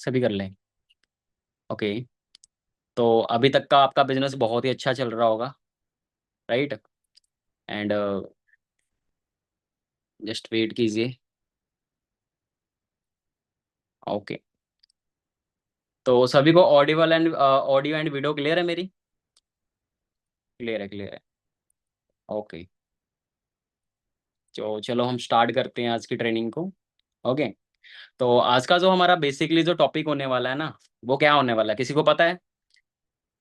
सभी कर लें। ओके। तो अभी तक का आपका बिजनेस बहुत ही अच्छा चल रहा होगा, राइट? एंड जस्ट वेट कीजिए। ओके। तो सभी को ऑडियो एंड वीडियो क्लियर है मेरी? क्लियर है, क्लियर है। ओके। तो चलो हम स्टार्ट करते हैं आज की ट्रेनिंग को। ओके। तो आज का जो हमारा बेसिकली जो टॉपिक होने वाला है ना, वो क्या होने वाला है किसी को पता है?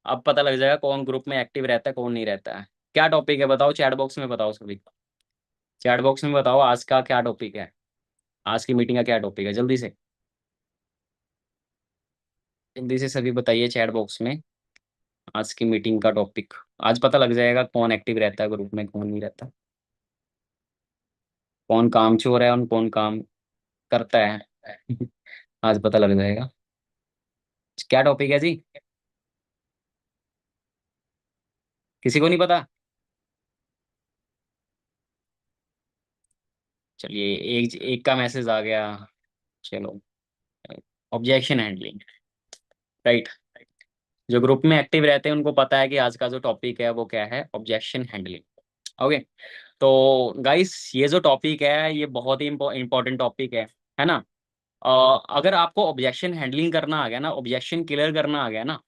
अब पता लग जाएगा कौन ग्रुप में एक्टिव रहता है कौन नहीं रहता है। क्या टॉपिक है बताओ, चैट बॉक्स में बताओ सभी। चैट बॉक्स में बताओ आज का क्या टॉपिक है। आज की मीटिंग का क्या टॉपिक है, जल्दी से। जल्दी से सभी बताइए चैट बॉक्स में। आज की मीटिंग का टॉपिक। आज पता लग जाएगा कौन एक्टिव रहता है ग्रुप में कौन नहीं रहता। कौन काम चोर है और कौन काम करता है। आज पता लग जाएगा। क्या टॉपिक है जी? किसी को नहीं पता? चलिए, एक एक का मैसेज आ गया। चलो। Objection handling, right. जो ग्रुप में एक्टिव रहते हैं उनको पता है कि आज का जो टॉपिक है वो क्या है, ऑब्जेक्शन हैंडलिंग। ओके। तो गाइस, ये जो टॉपिक है ये बहुत ही इंपॉर्टेंट टॉपिक है ना? अगर आपको ऑब्जेक्शन हैंडलिंग करना आ गया ना, ऑब्जेक्शन क्लियर करना आ गया ना,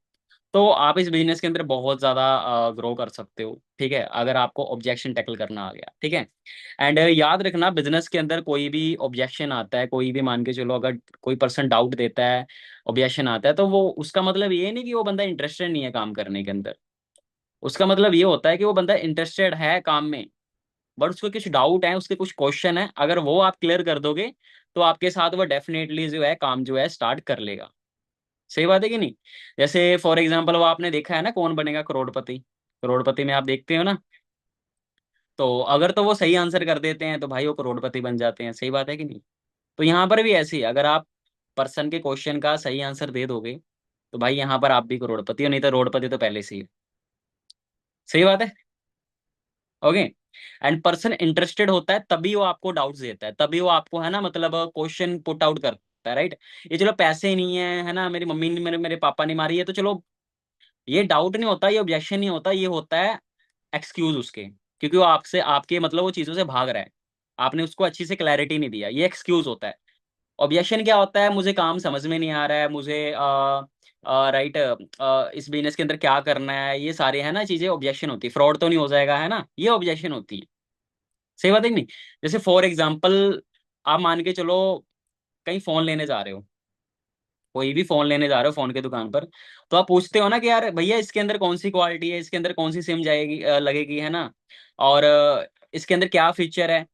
तो आप इस बिजनेस के अंदर बहुत ज़्यादा ग्रो कर सकते हो। ठीक है, अगर आपको ऑब्जेक्शन टैकल करना आ गया, ठीक है। एंड याद रखना, बिजनेस के अंदर कोई भी ऑब्जेक्शन आता है, कोई भी मान के चलो, अगर कोई पर्सन डाउट देता है, ऑब्जेक्शन आता है, तो वो उसका मतलब ये नहीं कि वो बंदा इंटरेस्टेड नहीं है काम करने के अंदर। उसका मतलब ये होता है कि वो बंदा इंटरेस्टेड है काम में, बट उसको कुछ डाउट है, उसके कुछ क्वेश्चन है। अगर वो आप क्लियर कर दोगे तो आपके साथ वो डेफिनेटली जो है काम जो है स्टार्ट कर लेगा। सही बात है कि नहीं? जैसे फॉर एग्जाम्पल, वो आपने देखा है ना, कौन बनेगा करोड़पति। करोड़पति में आप देखते हो ना, तो अगर तो वो सही आंसर कर देते हैं तो भाई वो करोड़पति बन जाते हैं। सही बात है कि नहीं? तो यहाँ पर भी ऐसे ही, अगर आप पर्सन के क्वेश्चन का सही आंसर दे दोगे तो भाई यहाँ पर आप भी करोड़पति हो, नहीं तो करोड़पति तो पहले से ही है। सही बात है। ओके। एंड पर्सन इंटरेस्टेड होता है तभी वो आपको डाउट्स देता है, तभी वो आपको है ना, मतलब क्वेश्चन पुट आउट करता है, राइट। ये चलो पैसे नहीं है ना, मेरी मम्मी ने मेरे मेरे पापा ने मारी है, तो चलो ये डाउट नहीं होता, ये ऑब्जेक्शन नहीं होता, ये होता है एक्सक्यूज उसके, क्योंकि वो आपसे आपके मतलब वो चीजों से भाग रहा है। आपने उसको अच्छी से क्लैरिटी नहीं दिया, ये एक्सक्यूज होता है। ऑब्जेक्शन क्या होता है? मुझे काम समझ में नहीं आ रहा है, मुझे राइट, इस बिजनेस के अंदर क्या करना है, ये सारे है ना चीजें ऑब्जेक्शन होती है। फ्रॉड तो नहीं हो जाएगा, है ना, ये ऑब्जेक्शन होती है। सही बात है कि नहीं? जैसे फॉर एग्जाम्पल, आप मान के चलो कहीं फोन लेने जा रहे हो, कोई भी फोन लेने जा रहे हो फोन की दुकान पर, तो आप पूछते हो ना कि यार भैया इसके अंदर कौन सी क्वालिटी है, इसके अंदर कौन सी सिम जाएगी, लगेगी, है ना, और इसके अंदर क्या फीचर है,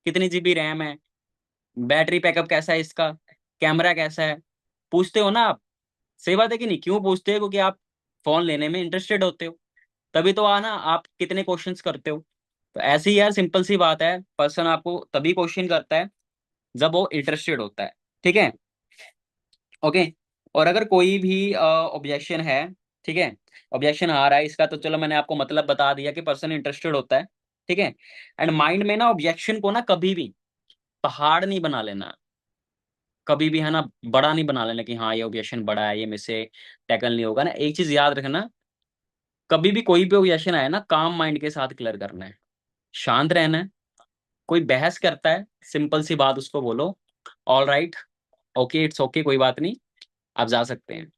कितनी जीबी रैम है, बैटरी बैकअप कैसा है इसका, कैमरा कैसा है, पूछते हो ना आप। सही बात है कि नहीं? क्यों पूछते हो? क्योंकि आप फोन लेने में इंटरेस्टेड होते हो। तभी तो आना आप कितने क्वेश्चंस करते हो। तो ऐसे ही यार, सिंपल सी बात है, पर्सन आपको तभी क्वेश्चन करता है जब वो इंटरेस्टेड होता है। ठीक है। ओके। और अगर कोई भी ऑब्जेक्शन है, ठीक है, ऑब्जेक्शन आ रहा है इसका, तो चलो मैंने आपको मतलब बता दिया कि पर्सन इंटरेस्टेड होता है। ठीक है। एंड माइंड में ना ऑब्जेक्शन को ना कभी भी पहाड़ नहीं बना लेना, कभी भी है ना बड़ा नहीं बना लेना कि हाँ ये ऑब्जेक्शन बड़ा है, ये मेरे से टैकल नहीं होगा ना। एक चीज याद रखना, कभी भी कोई भी ऑब्जेक्शन आए ना, काम माइंड के साथ क्लियर करना है, शांत रहना है। कोई बहस करता है, सिंपल सी बात उसको बोलो, all right, okay, it's okay, कोई बात नहीं, आप जा सकते हैं।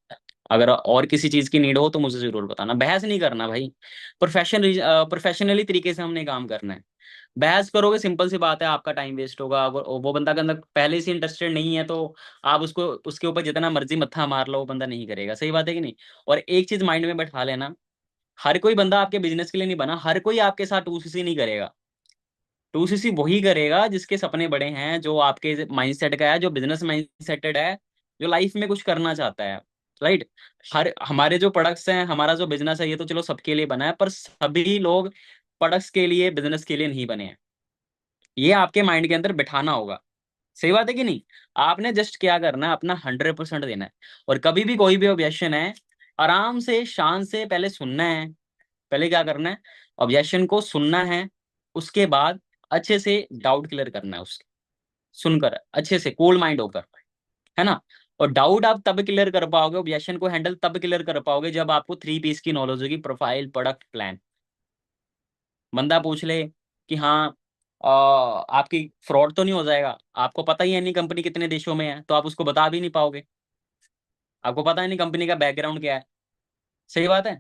अगर और किसी चीज की नीड हो तो मुझे जरूर बताना। बहस नहीं करना भाई, प्रोफेशनली तरीके से हमने काम करना है। बहस करोगे, सिंपल सी बात है, आपका टाइम वेस्ट होगा। अगर वो बंदा के अंदर पहले से इंटरेस्टेड नहीं है तो आप उसको उसके ऊपर जितना मर्जी मत्था मार लो, वो बंदा नहीं करेगा। सही बात है कि नहीं? और एक चीज माइंड में बैठा लेना, हर कोई बंदा आपके बिजनेस के लिए नहीं बना, हर कोई आपके साथ टू सीसी नहीं करेगा। टू सीसी वही करेगा जिसके सपने बड़े हैं, जो आपके माइंडसेट का है, जो बिजनेस माइंडसेटेड है, जो लाइफ में कुछ करना चाहता है, राइट। हर हमारे जो प्रोडक्ट्स हैं, हमारा जो बिजनेस है, ये तो चलो सबके लिए बना है, पर सभी लोग प्रोडक्ट्स के लिए, बिजनेस के लिए नहीं बने हैं। ये आपके माइंड के अंदर बिठाना होगा। सही बात है कि नहीं? आपने जस्ट क्या करना है, अपना 100% देना है। और कभी भी कोई भी ऑब्जेक्शन है, आराम से शांत से पहले सुनना है। पहले क्या करना है, ऑब्जेक्शन को सुनना है, उसके बाद अच्छे से डाउट क्लियर करना है उसके, सुनकर अच्छे से कूल माइंड होकर, है ना। और डाउट आप तब क्लियर कर पाओगे, ऑब्जेक्शन को हैंडल तब क्लियर कर पाओगे जब आपको 3 पीस की नॉलेज होगी, प्रोफाइल, प्रोडक्ट, प्लान। बंदा पूछ ले कि हाँ आपकी फ्रॉड तो नहीं हो जाएगा, आपको पता ही है नहीं कंपनी कितने देशों में है, तो आप उसको बता भी नहीं पाओगे, आपको पता है नहीं कंपनी का बैकग्राउंड क्या है। सही बात है।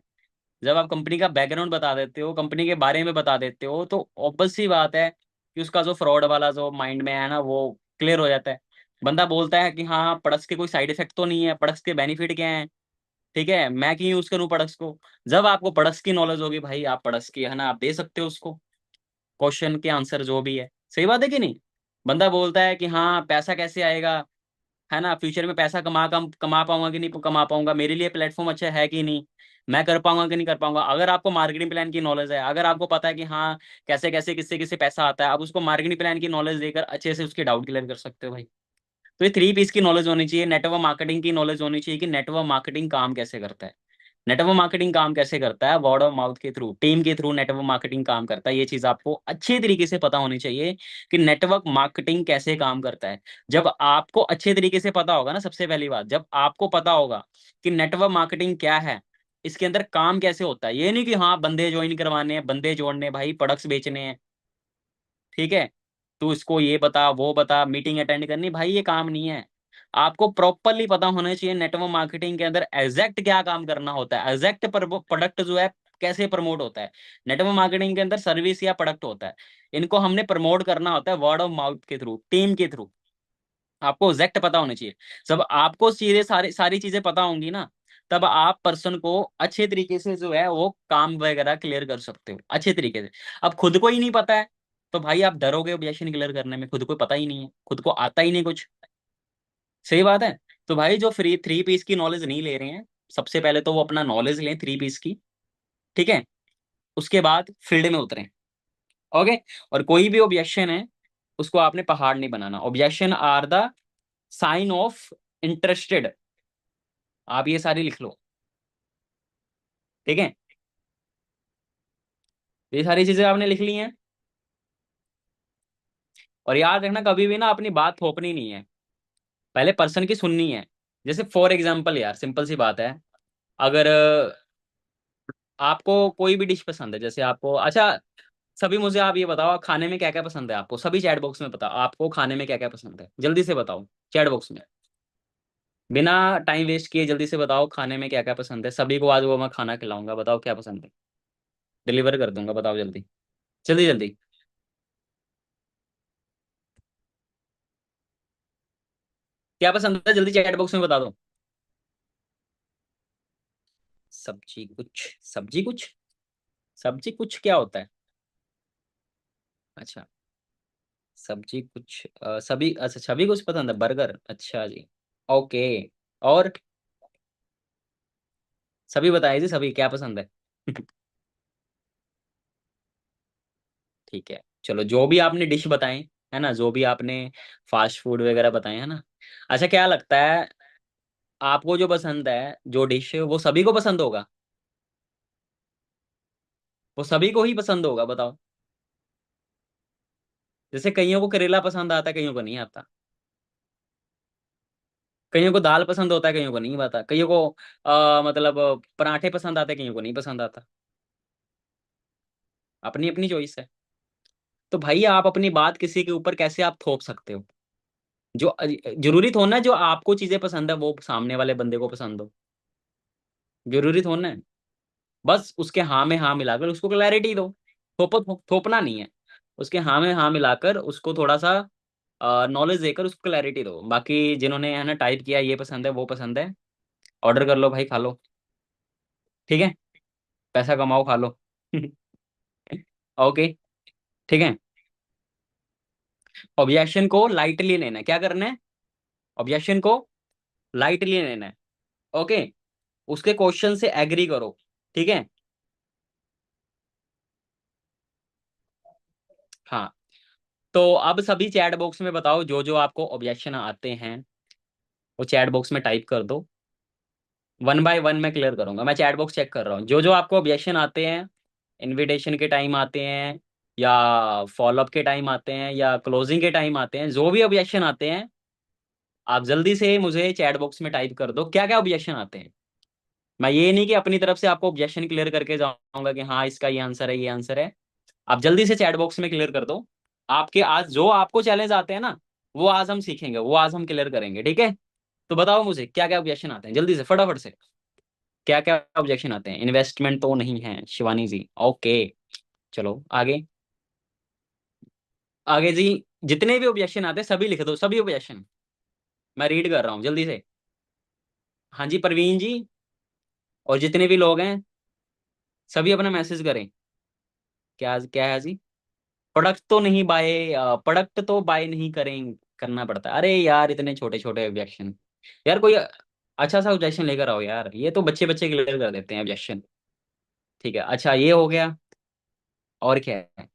जब आप कंपनी का बैकग्राउंड बता देते हो, कंपनी के बारे में बता देते हो, तो ऑब्वियस सी बात है कि उसका जो फ्रॉड वाला जो माइंड में है ना, वो क्लियर हो जाता है। बंदा बोलता है कि हाँ प्रोडक्ट्स के कोई साइड इफेक्ट तो नहीं है, प्रोडक्ट्स के बेनिफिट क्या है, ठीक है, मैं क्यों यूज करूँ प्रोडक्ट्स को। जब आपको प्रोडक्ट्स की नॉलेज होगी भाई, आप प्रोडक्ट्स की है ना, आप दे सकते हो उसको क्वेश्चन के आंसर जो भी है। सही बात है कि नहीं। बंदा बोलता है कि हाँ पैसा कैसे आएगा, है ना, फ्यूचर में पैसा कमा पाऊंगा कि नहीं कमा पाऊंगा, मेरे लिए प्लेटफॉर्म अच्छा है कि नहीं, मैं कर पाऊंगा कि नहीं कर पाऊंगा। अगर आपको मार्केटिंग प्लान की नॉलेज है, अगर आपको पता है कि हाँ कैसे कैसे किससे किससे पैसा आता है, आप उसको मार्केटिंग प्लान की नॉलेज देकर अच्छे से उसके डाउट क्लियर कर सकते हो भाई। तो ये 3 पीस की नॉलेज होनी चाहिए, नेटवर्क मार्केटिंग की नॉलेज होनी चाहिए कि नेटवर्क मार्केटिंग काम कैसे करता है। नेटवर्क मार्केटिंग काम कैसे करता है, वर्ड ऑफ माउथ के थ्रू, टीम के थ्रू नेटवर्क मार्केटिंग काम करता है। ये चीज आपको अच्छे तरीके से पता होनी चाहिए कि नेटवर्क मार्केटिंग कैसे काम करता है। जब आपको अच्छे तरीके से पता होगा ना, सबसे पहली बात, जब आपको पता होगा कि नेटवर्क मार्केटिंग क्या है, इसके अंदर काम कैसे होता है, ये नहीं कि हाँ बंदे ज्वाइन करवाने हैं, बंदे जोड़ने हैं, भाई प्रोडक्ट्स बेचने हैं, ठीक है, तू इसको ये बता वो बता, मीटिंग अटेंड करनी, भाई ये काम नहीं है। आपको प्रॉपरली पता होना चाहिए नेटवर्क मार्केटिंग के अंदर एग्जैक्ट क्या काम करना होता है, एग्जैक्ट प्रोडक्ट जो है कैसे प्रमोट होता है। नेटवर्क मार्केटिंग के अंदर सर्विस या प्रोडक्ट होता है, इनको हमने प्रमोट करना होता है वर्ड ऑफ माउथ के थ्रू, टीम के थ्रू। आपको एग्जैक्ट पता होना चाहिए। जब आपको चीजें सारी सारी चीजें पता होंगी ना, तब आप पर्सन को अच्छे तरीके से जो है वो काम वगैरह क्लियर कर सकते हो अच्छे तरीके से। अब खुद को ही नहीं पता है, तो भाई आप डरोगे ऑब्जेक्शन क्लियर करने में, खुद को पता ही नहीं है, खुद को आता ही नहीं कुछ। सही बात है। तो भाई जो 3 पीस की नॉलेज नहीं ले रहे हैं, सबसे पहले तो वो अपना नॉलेज लें 3 पीस की, ठीक है, उसके बाद फील्ड में उतरें। ओके। और कोई भी ऑब्जेक्शन है, उसको आपने पहाड़ नहीं बनाना। Objection are the sign of interested, आप ये सारी लिख लो, ठीक है। ये सारी चीजें आपने लिख ली हैं। और याद रखना कभी भी ना अपनी बात थोपनी नहीं है, पहले पर्सन की सुननी है। जैसे फॉर एग्जाम्पल यार, सिंपल सी बात है, अगर आपको कोई भी डिश पसंद है, जैसे आपको, अच्छा सभी मुझे आप ये बताओ खाने में क्या क्या पसंद है आपको, सभी चैट बॉक्स में बताओ आपको खाने में क्या क्या पसंद है, जल्दी से बताओ चैट बॉक्स में, बिना टाइम वेस्ट किए जल्दी से बताओ खाने में क्या क्या पसंद है। सभी को आज वो मैं खाना खिलाऊंगा, बताओ क्या पसंद है, डिलीवर कर दूंगा, बताओ जल्दी, जल्दी जल्दी। क्या पसंद है जल्दी चैट बॉक्स में बता दो। सब्जी कुछ, सब्जी कुछ, सब्जी कुछ क्या होता है। अच्छा, सब्जी कुछ सभी, अच्छा सभी कुछ पसंद है, बर्गर, अच्छा जी, ओके। और सभी बताइए जी, सभी क्या पसंद है। ठीक है, चलो जो भी आपने डिश बताएं, है ना, जो भी आपने फास्ट फूड वगैरह बताए है ना, अच्छा क्या लगता है आपको जो पसंद है, जो डिश वो सभी को पसंद होगा, वो सभी को ही पसंद होगा, बताओ। जैसे कईयों को करेला पसंद आता है, कईयों को नहीं आता, कईयों को दाल पसंद होता है, कईयों को नहीं आता, कईयों को मतलब पराठे पसंद आते हैं, कईयों को नहीं पसंद आता। अपनी अपनी चॉइस है। तो भाई आप अपनी बात किसी के ऊपर कैसे आप थोप सकते हो, जो जरूरी थोड़ा ना जो आपको चीजें पसंद है वो सामने वाले बंदे को पसंद हो, जरूरी थोड़ा है। बस उसके हाँ में हाँ मिलाकर उसको क्लैरिटी दो, थोपना नहीं है। उसके हाँ में हाँ मिलाकर उसको थोड़ा सा नॉलेज देकर उसको क्लैरिटी दो। बाकी जिन्होंने है ना टाइप किया ये पसंद है वो पसंद है, ऑर्डर कर लो भाई, खा लो, ठीक है, पैसा कमाओ खा लो। ओके, ठीक है। ऑब्जेक्शन को लाइटली लेना है, क्या करना है, ऑब्जेक्शन को लाइटली लेना है। ओके, उसके क्वेश्चन से एग्री करो, ठीक है। हाँ, तो अब सभी चैट बॉक्स में बताओ जो जो आपको ऑब्जेक्शन आते हैं, वो चैट बॉक्स में टाइप कर दो। वन बाय वन मैं क्लियर करूंगा, मैं चैट बॉक्स चेक कर रहा हूँ, जो जो आपको ऑब्जेक्शन आते हैं, इनविटेशन के टाइम आते हैं, या फॉलोअप के टाइम आते हैं, या क्लोजिंग के टाइम आते हैं, जो भी ऑब्जेक्शन आते हैं, आप जल्दी से मुझे चैट बॉक्स में टाइप कर दो क्या क्या ऑब्जेक्शन आते हैं। मैं ये नहीं कि अपनी तरफ से आपको ऑब्जेक्शन क्लियर करके जाऊंगा कि हाँ इसका ये आंसर है, ये आंसर है। आप जल्दी से चैट बॉक्स में क्लियर कर दो। आपके आज जो आपको चैलेंज आते हैं ना, वो आज हम सीखेंगे, वो आज हम क्लियर करेंगे, ठीक है। तो बताओ मुझे क्या क्या ऑब्जेक्शन आते हैं, जल्दी से फटाफट से। क्या क्या ऑब्जेक्शन आते हैं? इन्वेस्टमेंट तो नहीं है शिवानी जी, ओके। चलो आगे। आगे जी, जितने भी ऑब्जेक्शन आते हैं सभी लिख दो, सभी ऑब्जेक्शन। मैं रीड कर रहा हूँ जल्दी से। हाँ जी प्रवीण जी, और जितने भी लोग हैं सभी अपना मैसेज करें। क्या क्या है जी? प्रोडक्ट तो नहीं बाय, प्रोडक्ट तो बाय नहीं करें, करना पड़ता है। अरे यार इतने छोटे छोटे ऑब्जेक्शन। यार कोई अच्छा सा ऑब्जेक्शन लेकर आओ यार, ये तो बच्चे बच्चे क्लियर कर देते हैं ऑब्जेक्शन। ठीक है, अच्छा ये हो गया। और क्या है?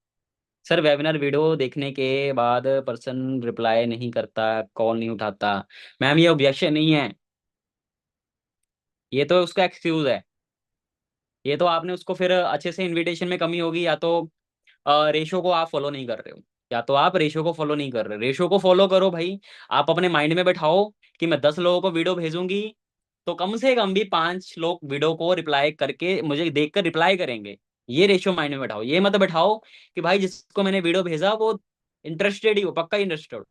सर वेबिनार वीडियो देखने के बाद पर्सन रिप्लाई नहीं करता, कॉल नहीं उठाता। मैम ये ऑब्जेक्शन नहीं है, ये तो उसका एक्सक्यूज है। ये तो आपने उसको फिर अच्छे से इनविटेशन में कमी होगी, या तो रेशो को आप फॉलो नहीं कर रहे हो। या तो आप रेशो को फॉलो नहीं कर रहे, रेशो को फॉलो करो भाई। आप अपने माइंड में बैठाओ कि मैं 10 लोगों को वीडियो भेजूंगी, तो कम से कम भी 5 लोग वीडियो को रिप्लाई करके मुझे देखकर रिप्लाई करेंगे। ये रेशियो माइंड में बैठाओ, ये मत बैठाओ कि भाई जिसको मैंने वीडियो भेजा वो इंटरेस्टेड ही हो, पक्का इंटरेस्टेड।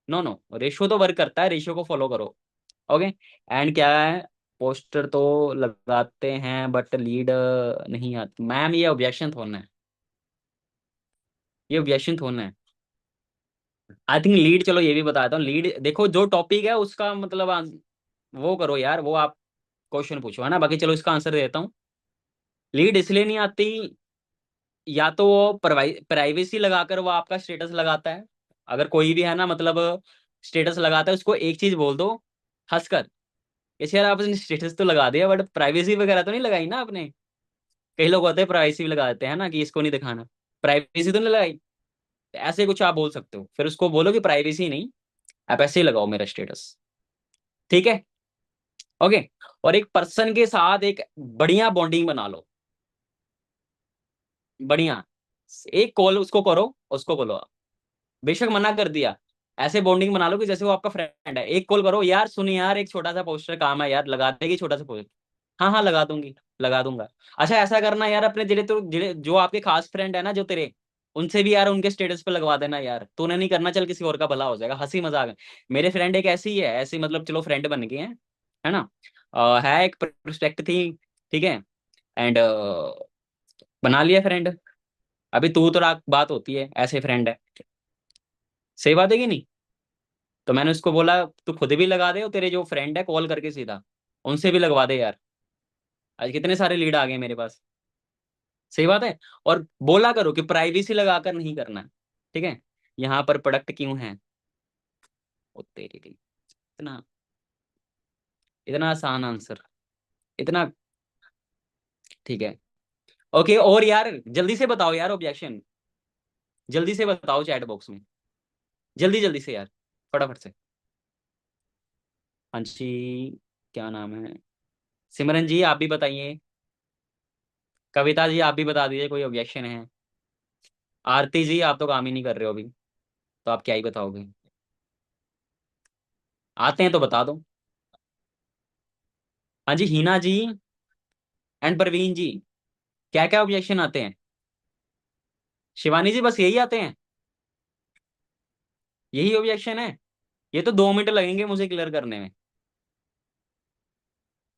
नो नो, रेशियो तो वर्क करता है, रेशियो को फॉलो करो। ओके। एंड क्या है? पोस्टर तो लगाते हैं बट लीड नहीं आती। मैम ये ऑब्जेक्शन थोड़ना है, ये ऑब्जेक्शन थोड़ना है। आई थिंक लीड, चलो ये भी बताता हूँ। लीड देखो, जो टॉपिक है उसका मतलब वो करो यार, वो आप क्वेश्चन पूछो, है ना। बाकी चलो इसका आंसर देता हूँ। लीड इसलिए नहीं आती, या तो वो प्राइवेसी लगाकर वो आपका स्टेटस लगाता है। अगर कोई भी है ना मतलब स्टेटस लगाता है, उसको एक चीज बोल दो हंसकर, इसे यार आपने स्टेटस तो लगा दिया बट प्राइवेसी वगैरह तो नहीं लगाई ना आपने। कई लोग होते हैं प्राइवेसी भी लगा देते हैं ना कि इसको नहीं दिखाना, प्राइवेसी तो नहीं लगाई। ऐसे कुछ आप बोल सकते हो, फिर उसको बोलो कि प्राइवेसी नहीं, आप ऐसे ही लगाओ मेरा स्टेटस। ठीक है। ओके। और एक पर्सन के साथ एक बढ़िया बॉन्डिंग बना लो, बढ़िया। एक कॉल उसको करो, उसको बोलो, बेशक मना कर दिया, ऐसे बॉन्डिंग बना लो कि जैसे वो आपका फ्रेंड है। एक कॉल करो, यार सुन यार एक छोटा सा पोस्टर काम है यार, लगा देगी छोटा सा पोस्टर? हाँ हाँ लगा दूंगी, लगा दूंगा। अच्छा ऐसा करना यार, अपने जिले जो आपके खास फ्रेंड है ना जो तेरे, उनसे भी यार उनके स्टेटस पे लगवा देना यार। तूने नहीं करना, चल किसी और का भला हो जाएगा, हंसी मजाक है। मेरे फ्रेंड एक ऐसी ही है, ऐसी मतलब चलो फ्रेंड बन गए हैं, है ना। है एक प्रोस्पेक्ट थी, ठीक है। एंड बना लिया फ्रेंड। अभी तू तो बात होती है, ऐसे फ्रेंड है। सही बात है कि नहीं? तो मैंने उसको बोला तू खुद भी लगा दे, और तेरे जो फ्रेंड है कॉल करके सीधा उनसे भी लगवा दे यार। आज कितने सारे लीड आ गए मेरे पास। सही बात है। और बोला करो कि प्राइवेसी लगाकर नहीं करना, ठीक है। यहाँ पर प्रोडक्ट क्यों है, ओ तेरी दी। इतना, इतना आसान आंसर, इतना। ठीक है। ओके, और यार जल्दी से बताओ यार ऑब्जेक्शन, जल्दी से बताओ चैट बॉक्स में, जल्दी जल्दी से यार, फटाफट से। हाँ जी, क्या नाम है? सिमरन जी आप भी बताइए। कविता जी आप भी बता दीजिए, कोई ऑब्जेक्शन है? आरती जी आप तो काम ही नहीं कर रहे हो अभी, तो आप क्या ही बताओगे? आते हैं तो बता दो। हाँ जी हीना जी एंड प्रवीण जी, क्या क्या ऑब्जेक्शन आते हैं? शिवानी जी बस यही आते हैं, यही ऑब्जेक्शन है? ये तो 2 मिनट लगेंगे मुझे क्लियर करने में,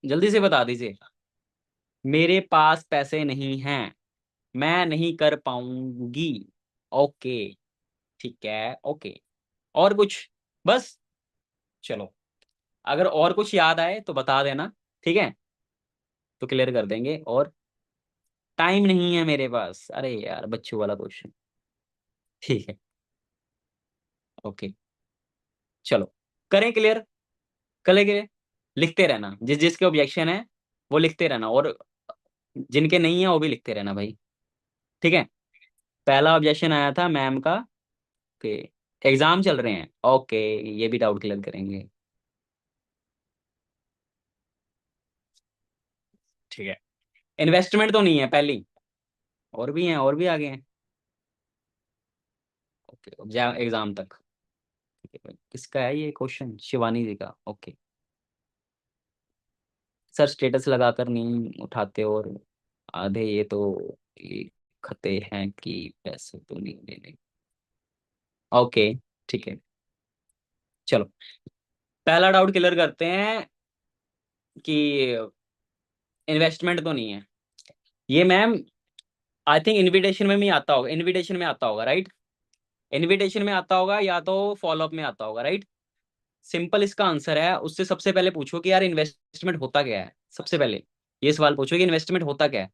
जल्दी से बता दीजिए। मेरे पास पैसे नहीं हैं, मैं नहीं कर पाऊंगी। ओके, ठीक है, ओके। और कुछ? बस। चलो, अगर और कुछ याद आए तो बता देना, ठीक है, तो क्लियर कर देंगे। और टाइम नहीं है मेरे पास, अरे यार बच्चों वाला क्वेश्चन। ठीक है, ओके। चलो, करें क्लियर, करेंगे। लिखते रहना, जिस जिसके ऑब्जेक्शन है वो लिखते रहना, और जिनके नहीं है वो भी लिखते रहना भाई। ठीक है। पहला ऑब्जेक्शन आया था मैम का कि एग्जाम चल रहे हैं, ओके, ये भी डाउट क्लियर करेंगे। ठीक है। इन्वेस्टमेंट तो नहीं है पहली, और भी हैं, और भी आगे हैं। ओके, एग्जाम तक। किसका है ये क्वेश्चन? शिवानी जी का, ओके। सर स्टेटस लगाकर नहीं उठाते, और आधे ये तो ये खते हैं कि पैसे तो नहीं देने। ओके, ठीक है, चलो। पहला डाउट क्लियर करते हैं कि इन्वेस्टमेंट तो नहीं है ये मैम। आई थिंक इनविटेशन में भी आता होगा, इनविटेशन में आता होगा, राइट? इनविटेशन में आता होगा या तो फॉलोअप में आता होगा, राइट? सिंपल इसका आंसर है। उससे सबसे पहले पूछो कि यार इन्वेस्टमेंट होता क्या है, सबसे पहले ये सवाल पूछो कि इन्वेस्टमेंट होता क्या है,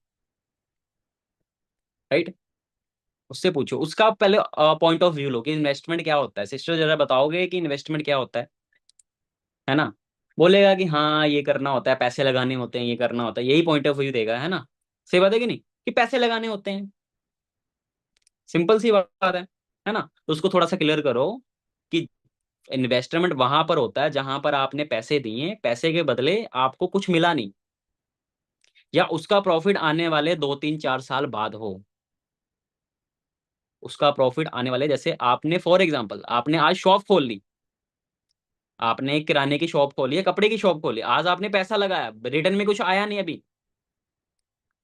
राइट? उससे पूछो, उसका पहले पॉइंट ऑफ व्यू लो कि इन्वेस्टमेंट क्या होता है। सिस्टर जरा बताओगे कि इन्वेस्टमेंट क्या होता है ना? बोलेगा कि हाँ ये करना होता है, पैसे लगाने होते हैं, ये करना होता है, यही पॉइंट ऑफ व्यू देगा, है ना? सही बात है कि नहीं, कि पैसे लगाने होते हैं। सिंपल सी बात है ना? तो उसको थोड़ा सा क्लियर करो कि इन्वेस्टमेंट वहां पर होता है जहां पर आपने पैसे दिए, पैसे के बदले आपको कुछ मिला नहीं, या उसका प्रॉफिट आने वाले 2 3 4 साल बाद हो। उसका प्रॉफिट आने वाले, जैसे आपने फॉर एग्जांपल आपने आज शॉप खोल ली, आपने एक किराने की शॉप खोली है, कपड़े की शॉप खोली, आज आपने पैसा लगाया, रिटर्न में कुछ आया नहीं अभी।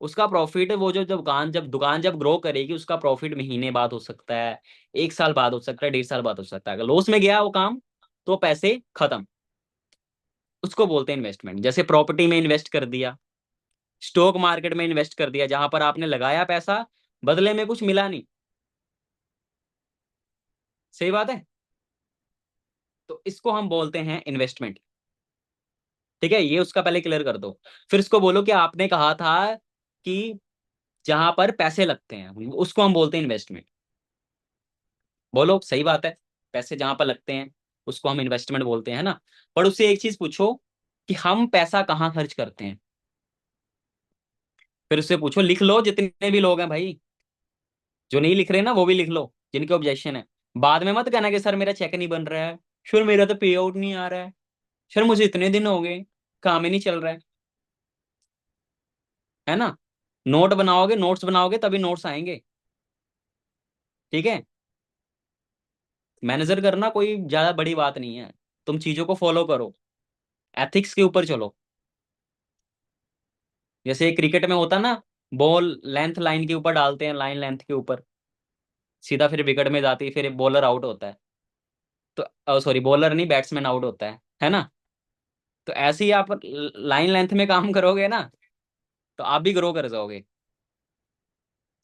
उसका प्रॉफिट वो जो जब दुकान ग्रो करेगी, उसका प्रॉफिट महीने बाद हो सकता है, 1 साल बाद हो सकता है, 1.5 साल बाद हो सकता है। अगर लॉस में गया वो काम, तो पैसे खत्म। उसको बोलते हैं इन्वेस्टमेंट। जैसे प्रॉपर्टी में इन्वेस्ट कर दिया, स्टॉक मार्केट में इन्वेस्ट कर दिया, जहां पर आपने लगाया पैसा, बदले में कुछ मिला नहीं। सही बात है, तो इसको हम बोलते हैं इन्वेस्टमेंट। ठीक है, ये उसका पहले क्लियर कर दो। फिर उसको बोलो कि आपने कहा था कि जहां पर पैसे लगते हैं उसको हम बोलते हैं इन्वेस्टमेंट। बोलो सही बात है, पैसे जहां पर लगते हैं उसको हम इन्वेस्टमेंट बोलते हैं ना। पर उससे एक चीज पूछो कि हम पैसा कहाँ खर्च करते हैं। फिर उससे पूछो, लिख लो जितने भी लोग हैं भाई, जो नहीं लिख रहे ना वो भी लिख लो, जिनके ऑब्जेक्शन है। बाद में मत कहना कि सर मेरा चेक नहीं बन रहा है, सर मेरा तो पे आउट नहीं आ रहा है, सर मुझे इतने दिन हो गए काम ही नहीं चल रहा है ना? नोट बनाओगे, नोट्स बनाओगे तभी नोट्स आएंगे। ठीक है, मैनेजर करना कोई ज्यादा बड़ी बात नहीं है, तुम चीजों को फॉलो करो, एथिक्स के ऊपर चलो। जैसे क्रिकेट में होता ना, बॉल लेंथ लाइन के ऊपर डालते हैं, लाइन लेंथ के ऊपर, सीधा फिर विकेट में जाती है, फिर बॉलर आउट होता है। तो सॉरी, बॉलर नहीं, बैट्समैन आउट होता है ना? तो ऐसे ही आप लाइन लेंथ में काम करोगे ना, तो आप भी ग्रो कर जाओगे।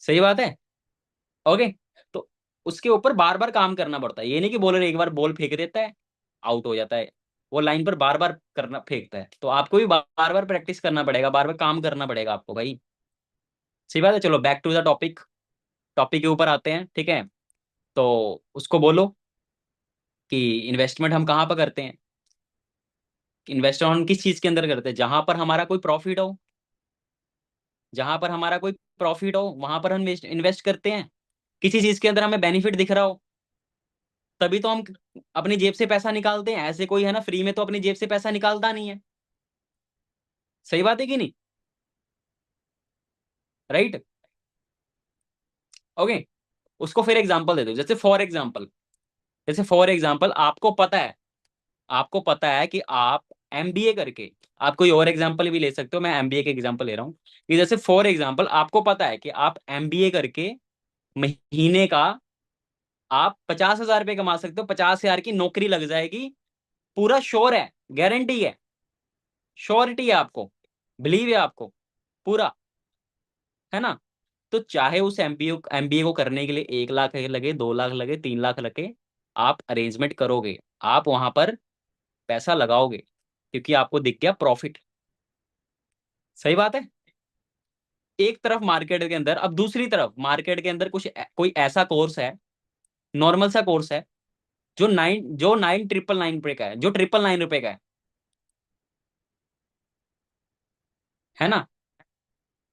सही बात है, ओके। तो उसके ऊपर बार बार काम करना पड़ता है, ये नहीं कि बॉलर एक बार बॉल फेंक देता है, आउट हो जाता है। वो लाइन पर बार बार करना फेंकता है, तो आपको भी बार बार प्रैक्टिस करना पड़ेगा, बार बार काम करना पड़ेगा आपको भाई। सही बात है, चलो back to the topic. Topic के ऊपर आते हैं, ठीक है? तो उसको बोलो कि इन्वेस्टमेंट हम कहाँ पर करते हैं। इन्वेस्टमेंट हम किस चीज के अंदर करते हैं? जहां पर हमारा कोई प्रॉफिट हो, जहां पर हमारा कोई प्रॉफिट हो वहां पर हम इन्वेस्ट करते हैं। किसी चीज के अंदर हमें बेनिफिट दिख रहा हो, तभी तो हम अपनी जेब से पैसा निकालते हैं। ऐसे कोई है ना फ्री में तो अपनी जेब से पैसा निकालता नहीं है। सही बात है कि नहीं? Right, okay. उसको फिर एग्जांपल दे दो, जैसे फॉर एग्जांपल आपको पता है कि आप एमबीए करके, आप कोई और एग्जांपल भी ले सकते हो, मैं एमबीए के एग्जांपल ले रहा हूँ। कि जैसे फॉर एग्जांपल आपको पता है कि आप एमबीए करके महीने का आप 50,000 रुपये कमा सकते हो, 50,000 की नौकरी लग जाएगी, पूरा श्योर है, गारंटी है, श्योरिटी है आपको, बिलीव है आपको पूरा, है ना? तो चाहे उस एमबीए को करने के लिए 1 लाख लगे, 2 लाख लगे, 3 लाख लगे, आप अरेंजमेंट करोगे, आप वहां पर पैसा लगाओगे, क्योंकि आपको दिख गया प्रॉफिट। सही बात है। एक तरफ मार्केट के अंदर, अब दूसरी तरफ मार्केट के अंदर कोई ऐसा कोर्स है, नॉर्मल सा कोर्स है, जो 9,999 रुपए का है, जो 9,999 रुपए का है ना?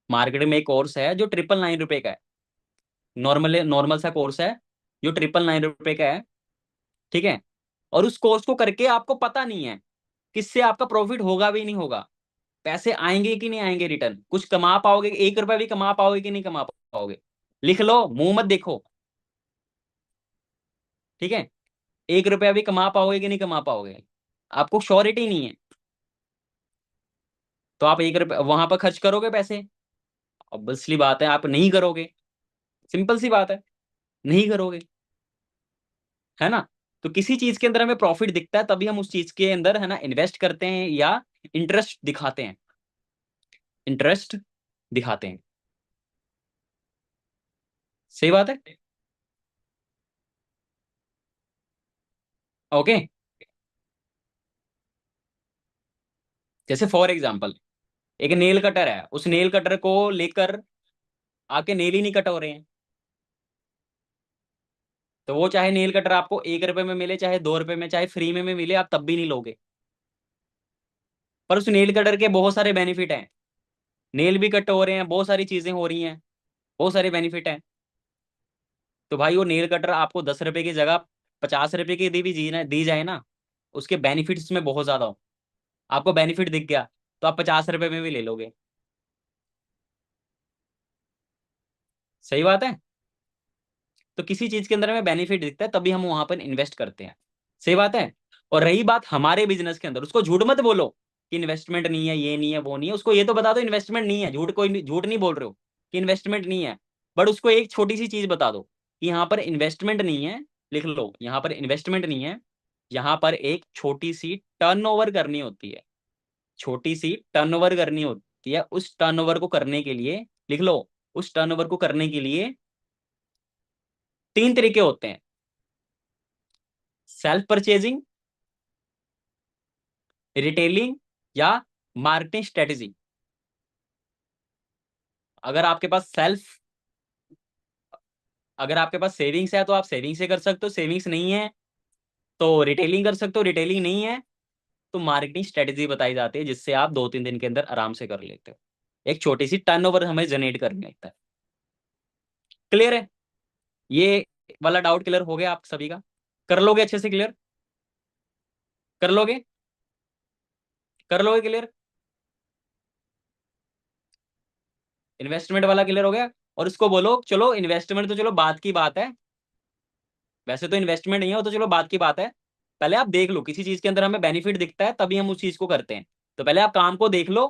मार्केट में एक कोर्स है जो 9,999 रुपए का है, नॉर्मल नॉर्मल सा कोर्स है जो 9,999 रुपए का है। ठीक है, और उस कोर्स को करके आपको पता नहीं है किससे आपका प्रॉफिट होगा भी नहीं होगा, पैसे आएंगे कि नहीं आएंगे, रिटर्न कुछ कमा पाओगे, 1 रुपया भी कमा पाओगे कि नहीं कमा पाओगे। लिख लो, मुंह मत देखो। ठीक है, 1 रुपया भी कमा पाओगे कि नहीं कमा पाओगे? आपको श्योरिटी नहीं है। तो आप 1 रुपया वहां पर खर्च करोगे पैसे? ऑब्वियसली बात है आप नहीं करोगे। सिंपल सी बात है, नहीं करोगे। है ना? तो किसी चीज के अंदर हमें प्रॉफिट दिखता है तभी हम उस चीज के अंदर है ना इन्वेस्ट करते हैं या इंटरेस्ट दिखाते हैं। इंटरेस्ट दिखाते हैं। सही बात है। ओके। जैसे फॉर एग्जांपल, एक नेल कटर है, उस नेल कटर को लेकर आपके नेल ही नहीं कट हो रहे हैं, तो वो चाहे नेल कटर आपको 1 रुपए में मिले, चाहे 2 रुपए में, चाहे फ्री में मिले, आप तब भी नहीं लोगे। पर उस नेल कटर के बहुत सारे बेनिफिट हैं। नेल भी कट हो रहे हैं, बहुत सारी चीजें हो रही हैं, बहुत सारे बेनिफिट हैं। तो भाई वो नेल कटर आपको 10 रुपए की जगह 50 रुपए की दी जाए ना, उसके बेनिफिट्स में बहुत ज्यादा हो, आपको बेनिफिट दिख गया, तो आप 50 रुपए में भी ले लोगे। सही बात है। तो किसी चीज के अंदर हमें बेनिफिट दिखता है तभी हम वहां पर इन्वेस्ट करते हैं। सही बात है। और रही बात हमारे बिजनेस के अंदर, उसको झूठ मत बोलो कि इन्वेस्टमेंट नहीं है, ये नहीं है, वो नहीं है। उसको ये तो बता दो इन्वेस्टमेंट नहीं है, झूठ नहीं बोल रहे हो कि इन्वेस्टमेंट नहीं है। बट उसको एक छोटी सी चीज बता दो कि यहाँ पर इन्वेस्टमेंट नहीं है। लिख लो, यहाँ पर इन्वेस्टमेंट नहीं है, यहाँ पर एक छोटी सी टर्नओवर करनी होती है। छोटी सी टर्नओवर करनी होती है। उस टर्नओवर को करने के लिए, लिख लो, उस टर्नओवर को करने के लिए 3 तरीके होते हैं। सेल्फ परचेजिंग, रिटेलिंग, या मार्केटिंग स्ट्रेटेजी। अगर आपके पास सेल्फ अगर आपके पास सेविंग्स है तो आप सेविंग से कर सकते हो, सेविंग्स नहीं है तो रिटेलिंग कर सकते हो, रिटेलिंग नहीं है तो मार्केटिंग स्ट्रेटेजी बताई जाती है, जिससे आप 2-3 दिन के अंदर आराम से कर लेते हो। एक छोटी सी टर्नओवर हमें जनरेट करनी होता है। क्लियर है? ये वाला डाउट क्लियर हो गया आप सभी का? कर लोगे अच्छे से क्लियर? कर लोगे? कर लोगे क्लियर? इन्वेस्टमेंट वाला क्लियर हो गया? और उसको बोलो चलो इन्वेस्टमेंट तो चलो बात की बात है, वैसे तो इन्वेस्टमेंट नहीं है वो तो चलो बात की बात है। पहले आप देख लो किसी चीज के अंदर हमें बेनिफिट दिखता है तभी हम उस चीज को करते हैं। तो पहले आप काम को देख लो,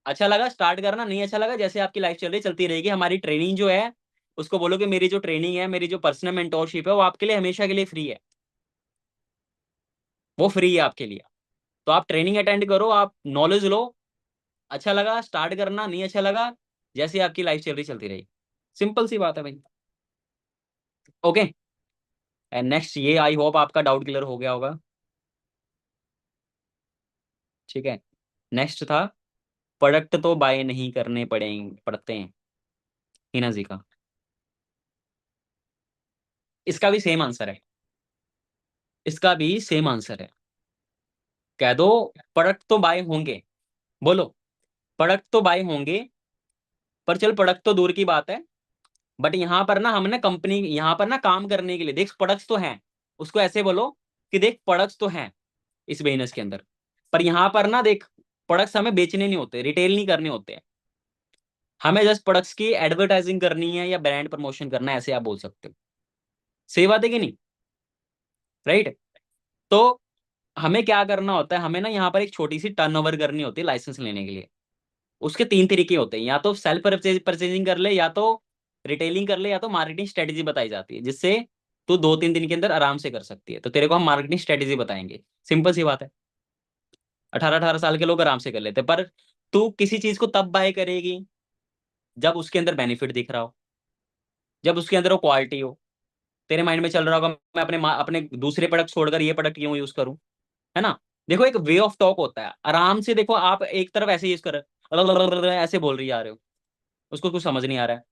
अच्छा लगा स्टार्ट करना, नहीं अच्छा लगा जैसे आपकी लाइफ चल रही चलती रहेगी। हमारी ट्रेनिंग जो है उसको बोलो कि मेरी जो ट्रेनिंग है, मेरी जो पर्सनल मेंटोरशिप है वो आपके लिए हमेशा के लिए फ्री है। वो फ्री है आपके लिए। तो आप ट्रेनिंग अटेंड करो, आप नॉलेज लो, अच्छा लगा स्टार्ट करना, नहीं अच्छा लगा जैसे आपकी लाइफ चल रही चलती रहेगी। सिंपल सी बात है भाई। ओके। एंड नेक्स्ट, ये आई होप आपका डाउट क्लियर हो गया होगा। ठीक है। नेक्स्ट था, प्रोडक्ट तो बाय नहीं करने पड़ते हैं, हिना जी का। इसका भी सेम आंसर है। इसका भी सेम आंसर है। कह दो प्रोडक्ट तो बाय होंगे। बोलो, प्रोडक्ट तो बाय होंगे। पर चल प्रोडक्ट तो दूर की बात है, बट यहाँ पर ना हमने कंपनी यहाँ पर ना काम करने के लिए देख प्रोडक्ट्स तो हैं। उसको ऐसे बोलो कि देख प्रोडक्ट्स तो हैं इस बिजनेस के अंदर, पर यहाँ पर ना देख, प्रोडक्ट्स हमें बेचने नहीं होते, रिटेल नहीं करने होते हैं। हमें जस्ट प्रोडक्ट्स की एडवर्टाइजिंग करनी है या ब्रांड प्रमोशन करना है, ऐसे आप बोल सकते हो। सही बात है कि नहीं? राइट। तो हमें क्या करना होता है, हमें ना यहाँ पर एक छोटी सी टर्नओवर करनी होती है लाइसेंस लेने के लिए। उसके 3 तरीके होते हैं, या तो सेल्फ परचेजिंग कर ले, या तो रिटेलिंग कर ले, या तो मार्केटिंग स्ट्रेटेजी बताई जाती है, जिससे तू 2-3 दिन के अंदर आराम से कर सकती है। तो तेरे को हम मार्केटिंग स्ट्रेटेजी बताएंगे। सिंपल सी बात है। 18-18 साल के लोग आराम से कर लेते हैं। पर तू किसी चीज को तब बाय करेगी जब उसके अंदर बेनिफिट दिख रहा हो, जब उसके अंदर वो क्वालिटी हो। तेरे माइंड में चल रहा होगा मैं अपने दूसरे प्रोडक्ट छोड़कर ये प्रोडक्ट क्यों यूज करूं। है ना? देखो एक वे ऑफ टॉक होता है, आराम से देखो, आप एक तरफ ऐसे यूज कर रहे हो, ऐसे बोल रही आ रहे हो, उसको कुछ समझ नहीं आ रहा है।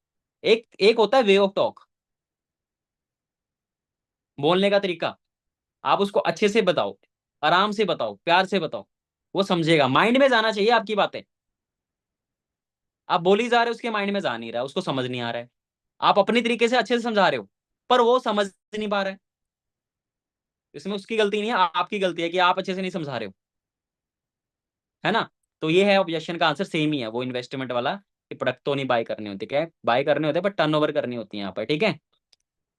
एक एक होता है वे ऑफ टॉक, बोलने का तरीका। आप उसको अच्छे से बताओ, आराम से बताओ, प्यार से बताओ, वो समझेगा। माइंड में जाना चाहिए आपकी बातें। आप बोली जा रहे हो, उसके माइंड में जा नहीं रहा है, उसको समझ नहीं आ रहा है। आप अपनी तरीके से अच्छे से समझा रहे हो, पर वो समझ नहीं पा रहा है। इसमें उसकी गलती नहीं है, आपकी गलती है कि आप अच्छे से नहीं समझा रहे हो। है ना? तो ये है ऑब्जेक्शन का आंसर, सेम ही है वो इन्वेस्टमेंट वाला, कि प्रोडक्ट तो नहीं बाय करने होते, क्या बाय करने होते, पर टर्नओवर करनी होती है यहाँ पर। ठीक है?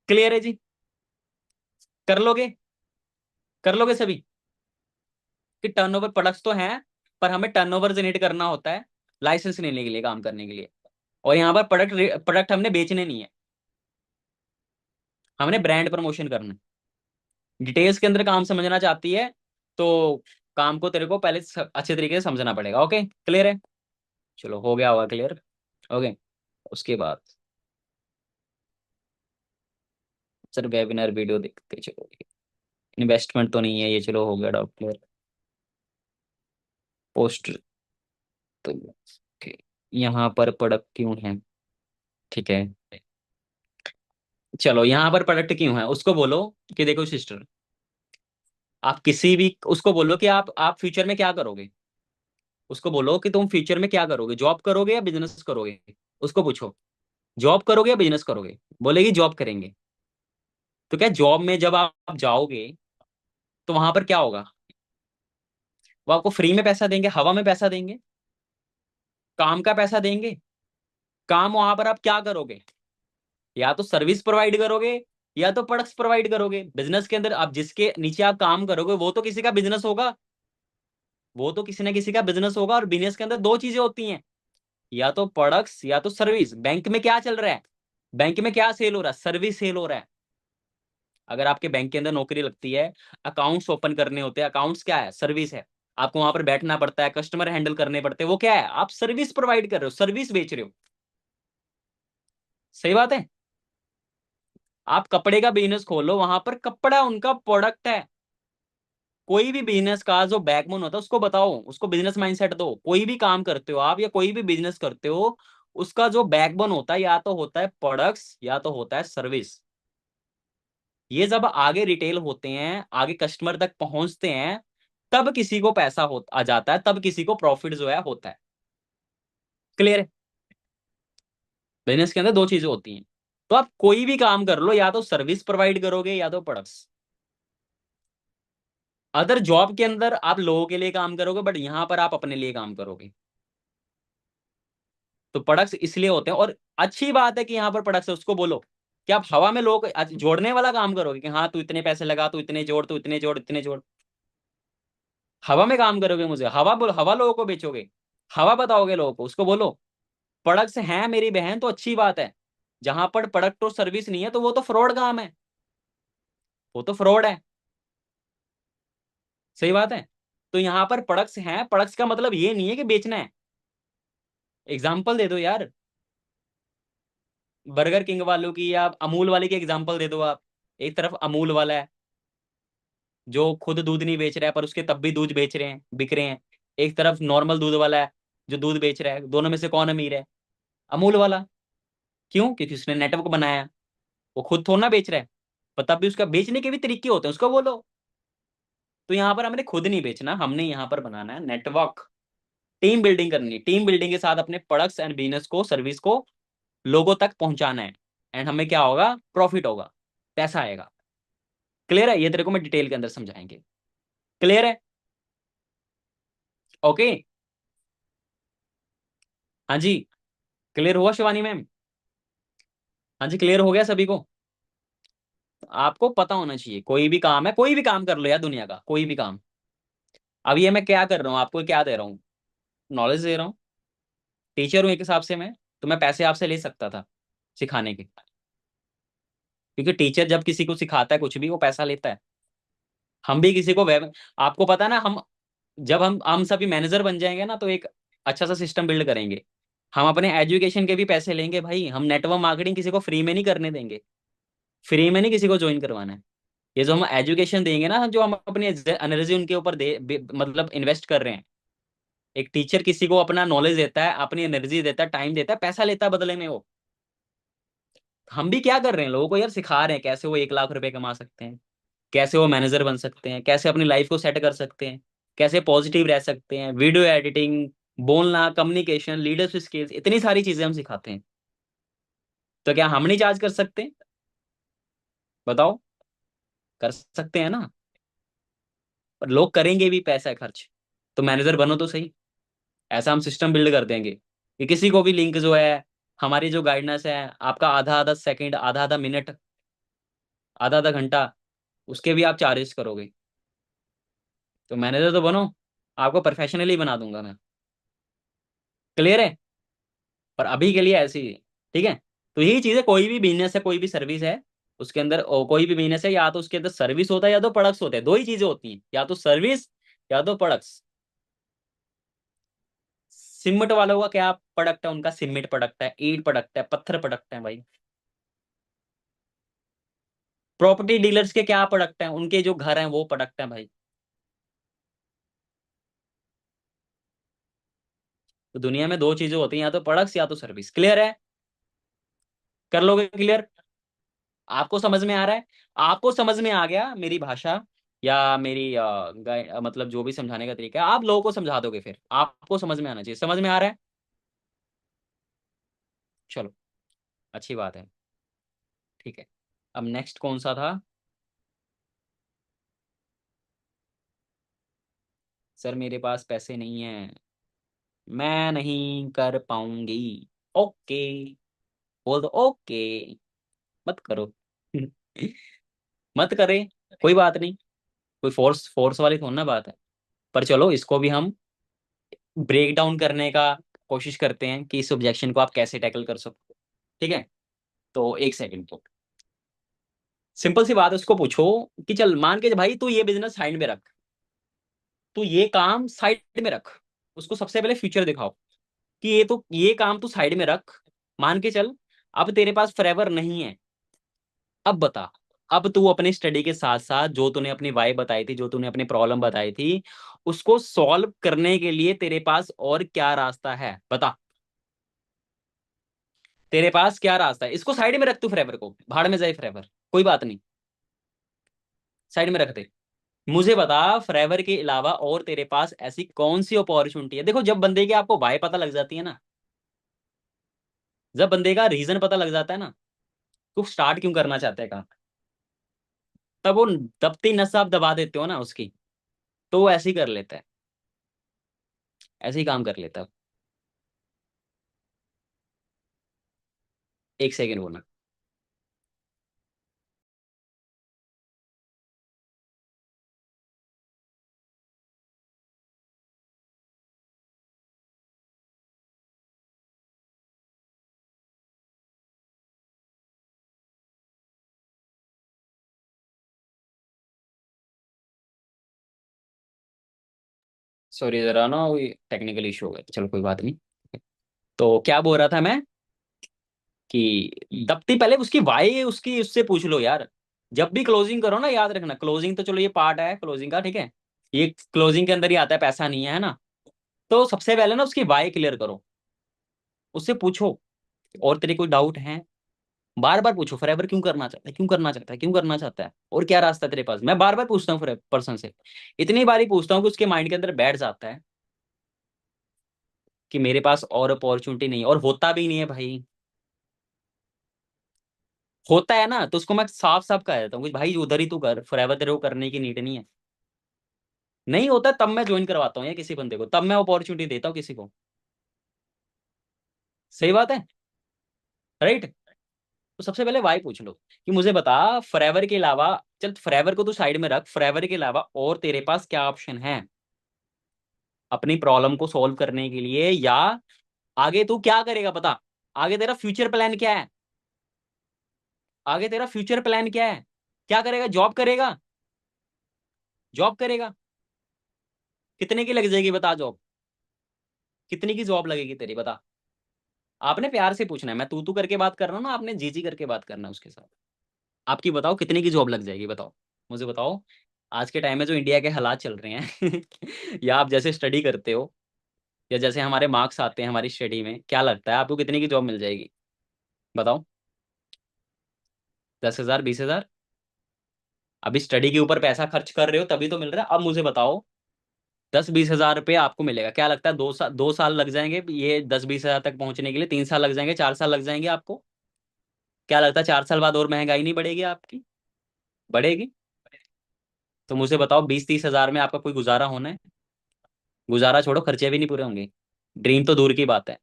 क्लियर है जी? कर लोगे? कर लोगे सभी? कि टर्नओवर प्रोडक्ट्स तो हैं, पर हमें टर्नओवर जनरेट करना होता है लाइसेंस लेने के लिए, काम करने के लिए। और यहाँ पर प्रोडक्ट प्रोडक्ट हमने बेचने नहीं है, हमने ब्रांड प्रमोशन करना है। डिटेल्स के अंदर काम समझना चाहती है तो काम को तेरे को पहले अच्छे तरीके से समझना पड़ेगा। ओके, क्लियर है? चलो, हो गया होगा क्लियर। ओके, उसके बाद सर वेबिनार वीडियो देखते चलो। इन्वेस्टमेंट तो नहीं है ये, चलो हो गया डाउट क्लियर। पोस्ट तो okay, यहाँ पर प्रोडक्ट क्यों है? ठीक है, चलो यहाँ पर प्रोडक्ट क्यों है उसको बोलो कि देखो सिस्टर, आप किसी भी उसको बोलो कि आप फ्यूचर में क्या करोगे। उसको बोलो कि तुम फ्यूचर में क्या करोगे, जॉब करोगे या बिजनेस करोगे। उसको पूछो, जॉब करोगे या बिजनेस करोगे। बोलेगी जॉब करेंगे। तो क्या जॉब में जब आप जाओगे तो वहां पर क्या होगा? वो आपको फ्री में पैसा देंगे, हवा में पैसा देंगे, काम का पैसा देंगे? काम वहां पर आप क्या करोगे? या तो सर्विस प्रोवाइड करोगे या तो प्रोडक्ट्स प्रोवाइड करोगे। बिजनेस के अंदर आप जिसके नीचे आप काम करोगे वो तो किसी का बिजनेस होगा, वो तो किसी ना किसी का बिजनेस होगा। और बिजनेस के अंदर दो चीजें होती हैं, या तो प्रोडक्ट्स या तो सर्विस। बैंक में क्या चल रहा है? बैंक में क्या सेल हो रहा है? सर्विस सेल हो रहा है। अगर आपके बैंक के अंदर नौकरी लगती है, अकाउंट्स ओपन करने होते हैं, अकाउंट्स क्या है? सर्विस है। आपको वहां पर बैठना पड़ता है, कस्टमर हैंडल करने पड़ते हैं, वो क्या है? आप सर्विस प्रोवाइड कर रहे हो, सर्विस बेच रहे हो। सही बात है। आप कपड़े का बिजनेस खोलो, वहां पर कपड़ा उनका प्रोडक्ट है। कोई भी बिजनेस का जो बैकबोन होता है उसको बताओ, उसको बिजनेस माइंडसेट दो। कोई भी काम करते हो आप या कोई भी बिजनेस करते हो, उसका जो बैकबोन होता है या तो होता है प्रोडक्ट्स या तो होता है सर्विस। ये जब आगे रिटेल होते हैं, आगे कस्टमर तक पहुंचते हैं, तब किसी को पैसा हो आ जाता है, तब किसी को प्रॉफिट जो है होता है। क्लियर है? बिजनेस के अंदर दो चीजें होती हैं। तो आप कोई भी काम कर लो, या तो सर्विस प्रोवाइड करोगे या तो प्रोडक्ट्स। अदर जॉब के अंदर आप लोगों के लिए काम करोगे, बट यहां पर आप अपने लिए काम करोगे। तो प्रोडक्ट्स इसलिए होते हैं। और अच्छी बात है कि यहाँ पर प्रोडक्ट्स है, उसको बोलो कि आप हवा में लोग जोड़ने वाला काम करोगे कि हाँ तू इतने पैसे लगा, तू इतने जोड़, तू इतने जोड़, इतने जोड़। हवा में काम करोगे, मुझे हवा बोलो, हवा लोगों को बेचोगे, हवा बताओगे लोगों को। उसको बोलो प्रोडक्ट्स हैं मेरी बहन तो अच्छी बात है। जहां पर प्रोडक्ट और सर्विस नहीं है तो वो तो फ्रॉड काम है, वो तो फ्रॉड है। सही बात है। तो यहाँ पर प्रोडक्ट्स हैं, प्रोडक्ट्स का मतलब ये नहीं है कि बेचना है। एग्जाम्पल दे दो यार, बर्गर किंग वालों की या अमूल वाले की एग्जाम्पल दे दो आप। एक तरफ अमूल वाला है जो खुद दूध नहीं बेच रहा है, पर उसके तब भी दूध बेच रहे हैं, बिक रहे हैं। एक तरफ नॉर्मल दूध वाला है जो दूध बेच रहा है। दोनों में से कौन अमीर है? अमूल वाला। क्यों? क्योंकि उसने नेटवर्क बनाया। वो खुद थोड़ा ना बेच रहा है, पर तब भी उसका बेचने के भी तरीके होते हैं, उसको बोलो। तो यहाँ पर हमने खुद नहीं बेचना, हमने यहाँ पर बनाना है नेटवर्क। टीम बिल्डिंग करनी है, टीम बिल्डिंग के साथ अपने प्रोडक्ट्स एंड बिजनेस को, सर्विस को लोगों तक पहुंचाना है। एंड हमें क्या होगा? प्रॉफिट होगा, पैसा आएगा। क्लियर है? ये तेरे को मैं डिटेल के अंदर समझाएंगे। क्लियर है? ओके। हाँ जी, क्लियर हुआ शिवानी मैम? हाँ जी, क्लियर हो गया सभी को? आपको पता होना चाहिए, कोई भी काम है, कोई भी काम कर लो यार, दुनिया का कोई भी काम। अब ये मैं क्या कर रहा हूँ, आपको क्या दे रहा हूँ? नॉलेज दे रहा हूँ। टीचर हूँ एक हिसाब से मैं, तो मैं पैसे आपसे ले सकता था सिखाने के। क्योंकि टीचर जब किसी को सिखाता है कुछ भी, वो पैसा लेता है। हम भी किसी को वेब, आपको पता है ना, हम जब हम सभी मैनेजर बन जाएंगे ना, तो एक अच्छा सा सिस्टम बिल्ड करेंगे। हम अपने एजुकेशन के भी पैसे लेंगे भाई, हम नेटवर्क मार्केटिंग किसी को फ्री में नहीं करने देंगे। फ्री में नहीं किसी को ज्वाइन करवाना है। ये जो हम एजुकेशन देंगे ना, जो हम अपनी एनर्जी उनके ऊपर मतलब इन्वेस्ट कर रहे हैं। एक टीचर किसी को अपना नॉलेज देता है, अपनी एनर्जी देता है, टाइम देता है, पैसा लेता है बदले में वो। हम भी क्या कर रहे हैं, लोगों को यार सिखा रहे हैं कैसे वो 1 लाख रुपए कमा सकते हैं, कैसे वो मैनेजर बन सकते हैं, कैसे अपनी लाइफ को सेट कर सकते हैं, कैसे पॉजिटिव रह सकते हैं, वीडियो एडिटिंग, बोलना, कम्युनिकेशन, लीडरशिप स्किल्स, इतनी सारी चीजें हम सिखाते हैं। तो क्या हम नहीं चार्ज कर सकते? बताओ, कर सकते हैं ना। पर लोग करेंगे भी पैसा खर्च, तो मैनेजर बनो तो सही। ऐसा हम सिस्टम बिल्ड कर देंगे कि किसी को भी लिंक जो है, हमारी जो गाइडेंस है, आपका आधा आधा सेकंड, आधा आधा मिनट, आधा आधा घंटा, उसके भी आप चार्जेस करोगे। तो मैनेजर तो बनो, आपको प्रोफेशनली बना दूंगा मैं। क्लियर है? पर अभी के लिए ऐसी ही, ठीक है। तो यही चीज है, कोई भी बिजनेस है, कोई भी सर्विस है, उसके अंदर कोई भी बिजनेस है, या तो उसके अंदर सर्विस होता है या तो प्रोडक्ट्स होते हैं, दो ही चीजें होती हैं, या तो सर्विस या तो प्रोडक्ट्स। सीमेंट वालों का क्या प्रोडक्ट है? उनका सीमेंट प्रोडक्ट है, ईंट प्रोडक्ट है, पत्थर प्रोडक्ट है भाई। प्रॉपर्टी डीलर्स के क्या प्रोडक्ट हैं? उनके जो घर हैं वो प्रोडक्ट है भाई। तो दुनिया में दो चीजें होती हैं, या तो प्रोडक्ट्स या तो सर्विस। क्लियर है? कर लोगे क्लियर? आपको समझ में आ रहा है? आपको समझ में आ गया मेरी भाषा, या मेरी मतलब जो भी समझाने का तरीका है, आप लोगों को समझा दोगे, फिर आपको समझ में आना चाहिए। समझ में आ रहा है? चलो, अच्छी बात है। ठीक है, अब नेक्स्ट कौन सा था? सर मेरे पास पैसे नहीं है, मैं नहीं कर पाऊंगी। ओके, बोल दो ओके। मत करो। मत करे, कोई बात नहीं। कोई फोर्स फोर्स वाली थोड़ी ना बात है। पर चलो, इसको भी हम ब्रेक डाउन करने का कोशिश करते हैं कि इस ऑब्जेक्शन को आप कैसे टैकल कर सकते हो। ठीक है, तो एक सेकंड, तो सिंपल सी बात है, उसको पूछो कि चल मान के भाई तू ये बिजनेस साइड में रख, तू ये काम साइड में रख, उसको सबसे पहले फ्यूचर दिखाओ कि ये काम तू साइड में रख। मान के चल, अब तेरे पास फॉरएवर नहीं है। अब बता, अब तू अपनी स्टडी के साथ साथ जो तूने अपनी वाई बताई थी, जो तूने अपनी प्रॉब्लम बताई थी, उसको सॉल्व करने के लिए तेरे पास और क्या रास्ता है? बता, तेरे पास क्या रास्ता है? इसको साइड में रख, तू फॉरएवर को भाड़ में जाए फॉरएवर, कोई बात नहीं, साइड में रख दे। मुझे बता, फॉरएवर के अलावा और तेरे पास ऐसी कौन सी अपॉर्चुनिटी है? देखो, जब बंदे की आपको वाई पता लग जाती है ना, जब बंदे का रीजन पता लग जाता है ना, तो स्टार्ट क्यों करना चाहते हैं काम, तब वो दबती नस आप दबा देते हो ना उसकी, तो वो ऐसे ही कर लेता है, ऐसे ही काम कर लेता है। एक सेकेंड बोलना। सॉरी, जरा ना टेक्निकल इशू हो गया, चलो कोई बात नहीं। तो क्या बोल रहा था मैं, कि दबती पहले उसकी वाई उसकी उससे पूछ लो यार। जब भी क्लोजिंग करो ना, याद रखना, क्लोजिंग तो चलो ये पार्ट है क्लोजिंग का, ठीक है, ये क्लोजिंग के अंदर ही आता है, पैसा नहीं है ना। तो सबसे पहले ना उसकी वाई क्लियर करो, उससे पूछो और तेरे कोई डाउट है, बार बार पूछो, फॉरएवर क्यों करना चाहता है, क्यों करना चाहता है, क्यों करना चाहता है, और क्या रास्ता है तेरे पास? मैं बार बार पूछता हूँ पर्सन से, इतनी बार ही पूछता हूँ कि उसके माइंड के अंदर बैठ जाता है कि मेरे पास और अपॉर्चुनिटी नहीं है, और होता भी नहीं है भाई। होता है ना, तो उसको मैं साफ साफ कह देता हूँ कि भाई उधर ही तू कर, फॉरएवर तेरे को करने की नीड नहीं है। नहीं होता तब मैं ज्वाइन करवाता हूँ या किसी बंदे को, तब मैं अपॉर्चुनिटी देता हूँ किसी को। सही बात है, राइट? तो सबसे पहले वाई पूछ लो कि मुझे बता, फॉरएवर के अलावा, चल फॉरएवर को तू साइड में रख, फॉरएवर के अलावा और तेरे पास क्या ऑप्शन है अपनी प्रॉब्लम को सॉल्व करने के लिए, या आगे तू क्या करेगा बता। आगे तेरा फ्यूचर प्लान क्या है? आगे तेरा फ्यूचर प्लान क्या है? क्या करेगा? जॉब करेगा? जॉब करेगा? कितने की लग जाएगी बता जॉब? कितनी की जॉब लगेगी तेरी, बता। आपने प्यार से पूछना है, मैं तू करके बात कर रहा हूँ ना, आपने जी जी करके बात करना है उसके साथ। आपकी बताओ कितने की जॉब लग जाएगी, बताओ, मुझे बताओ। आज के टाइम में जो इंडिया के हालात चल रहे हैं, या आप जैसे स्टडी करते हो, या जैसे हमारे मार्क्स आते हैं हमारी स्टडी में, क्या लगता है आपको कितने की जॉब मिल जाएगी? बताओ। 10,000, 20,000? अभी स्टडी के ऊपर पैसा खर्च कर रहे हो तभी तो मिल रहा है। अब मुझे बताओ, 10-20 हजार रुपये आपको मिलेगा, क्या लगता है 2 साल लग जाएंगे ये 10-20 हजार तक पहुंचने के लिए? 3 साल लग जाएंगे? 4 साल लग जाएंगे आपको? क्या लगता है 4 साल बाद और महंगाई नहीं बढ़ेगी आपकी? बढ़ेगी। तो मुझे बताओ, 20-30 हजार में आपका कोई गुजारा होना है? गुजारा छोड़ो, खर्चे भी नहीं पूरे होंगे। ड्रीम तो दूर की बात है।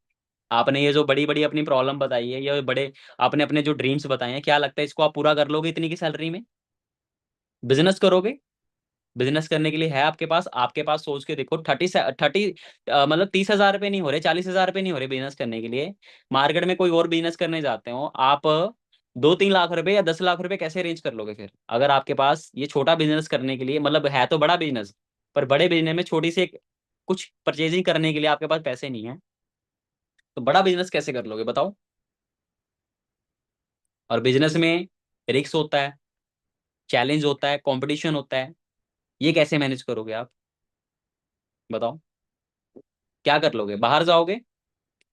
आपने ये जो बड़ी बड़ी अपनी प्रॉब्लम बताई है, ये बड़े आपने अपने जो ड्रीम्स बताए हैं, क्या लगता है इसको आप पूरा कर लोगे इतनी की सैलरी में? बिजनेस करोगे? बिजनेस करने के लिए है आपके पास सोच के देखो, 30 मतलब 30,000 रुपये नहीं हो रहे, 40,000 रुपये नहीं हो रहे बिजनेस करने के लिए। मार्केट में कोई और बिजनेस करने जाते हो आप, 2-3 लाख रुपए या 10 लाख रुपए कैसे अरेंज कर लोगे फिर, अगर आपके पास ये छोटा बिजनेस करने के लिए, मतलब है तो बड़ा बिजनेस, पर बड़े बिजनेस में छोटी सी एक कुछ परचेजिंग करने के लिए आपके पास पैसे नहीं है, तो बड़ा बिजनेस कैसे कर लोगे बताओ। और बिजनेस में रिस्क होता है, चैलेंज होता है, कंपटीशन होता है, ये कैसे मैनेज करोगे आप बताओ। क्या कर लोगे, बाहर जाओगे,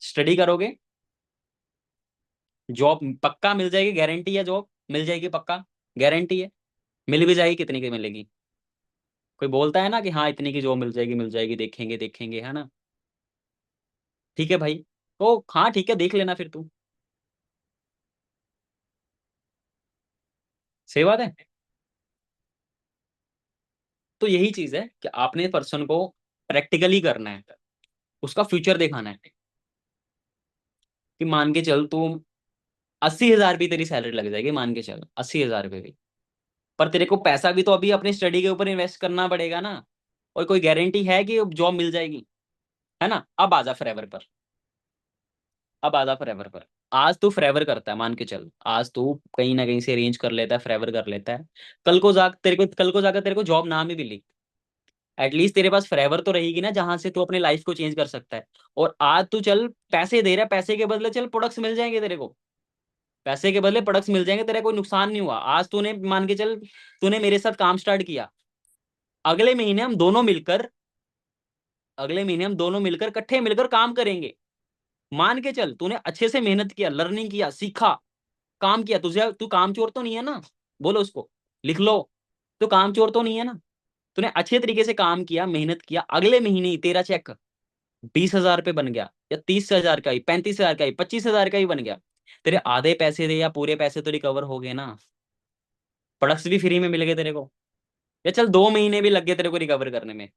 स्टडी करोगे, जॉब पक्का मिल जाएगी, गारंटी है, जॉब मिल जाएगी पक्का, गारंटी है। मिल भी जाएगी, कितनी की मिलेगी, कोई बोलता है ना कि हाँ इतनी की जॉब मिल जाएगी, देखेंगे देखेंगे, है ना। ठीक है भाई, तो हाँ ठीक है, देख लेना फिर तू। सही बात है। तो यही चीज है कि आपने पर्सन को प्रैक्टिकली करना है, उसका फ्यूचर दिखाना है, कि मान के चल तू 80,000 भी तेरी सैलरी लग जाएगी, मान के चल 80,000 भी, पर तेरे को पैसा भी तो अभी अपनी स्टडी के ऊपर इन्वेस्ट करना पड़ेगा ना, और कोई गारंटी है कि जॉब मिल जाएगी, है ना। अब आजा फॉरएवर पर, अब आजा फॉरएवर पर। आज तू फॉरएवर करता है, मान के चल आज तू कहीं ना कहीं से अरेंज कर लेता है, फॉरएवर कर लेता है, कल को जाकर तेरे को जॉब ना भी मिली, एटलीस्ट तेरे पास फॉरएवर तो रहेगी ना, जहां से तू अपने लाइफ को चेंज कर सकता है। और आज तू चल पैसे दे रहा है, पैसे के बदले चल प्रोडक्ट्स मिल जाएंगे तेरे को, पैसे के बदले प्रोडक्ट्स मिल जाएंगे, तेरा कोई नुकसान नहीं हुआ। आज तूने मान के चल, तूने मेरे साथ काम स्टार्ट किया, अगले महीने हम दोनों मिलकर, अगले महीने हम दोनों मिलकर इकट्ठे मिलकर काम करेंगे। मान के चल तूने अच्छे से मेहनत किया, लर्निंग किया, सीखा, काम किया, तुझे तू काम चोर तो नहीं है ना, बोलो उसको, लिख लो, तो काम चोर तो नहीं है ना। तूने अच्छे तरीके से काम किया, मेहनत किया, अगले महीने ही तेरा चेक 20,000 रुपये बन गया, या 30,000 का ही, 35,000 का ही, 25,000 का ही बन गया। तेरे आधे पैसे दे या पूरे पैसे तो रिकवर हो गए ना, प्रोडक्ट्स भी फ्री में मिल गए तेरे को, या चल 2 महीने भी लग गए तेरे को रिकवर करने में,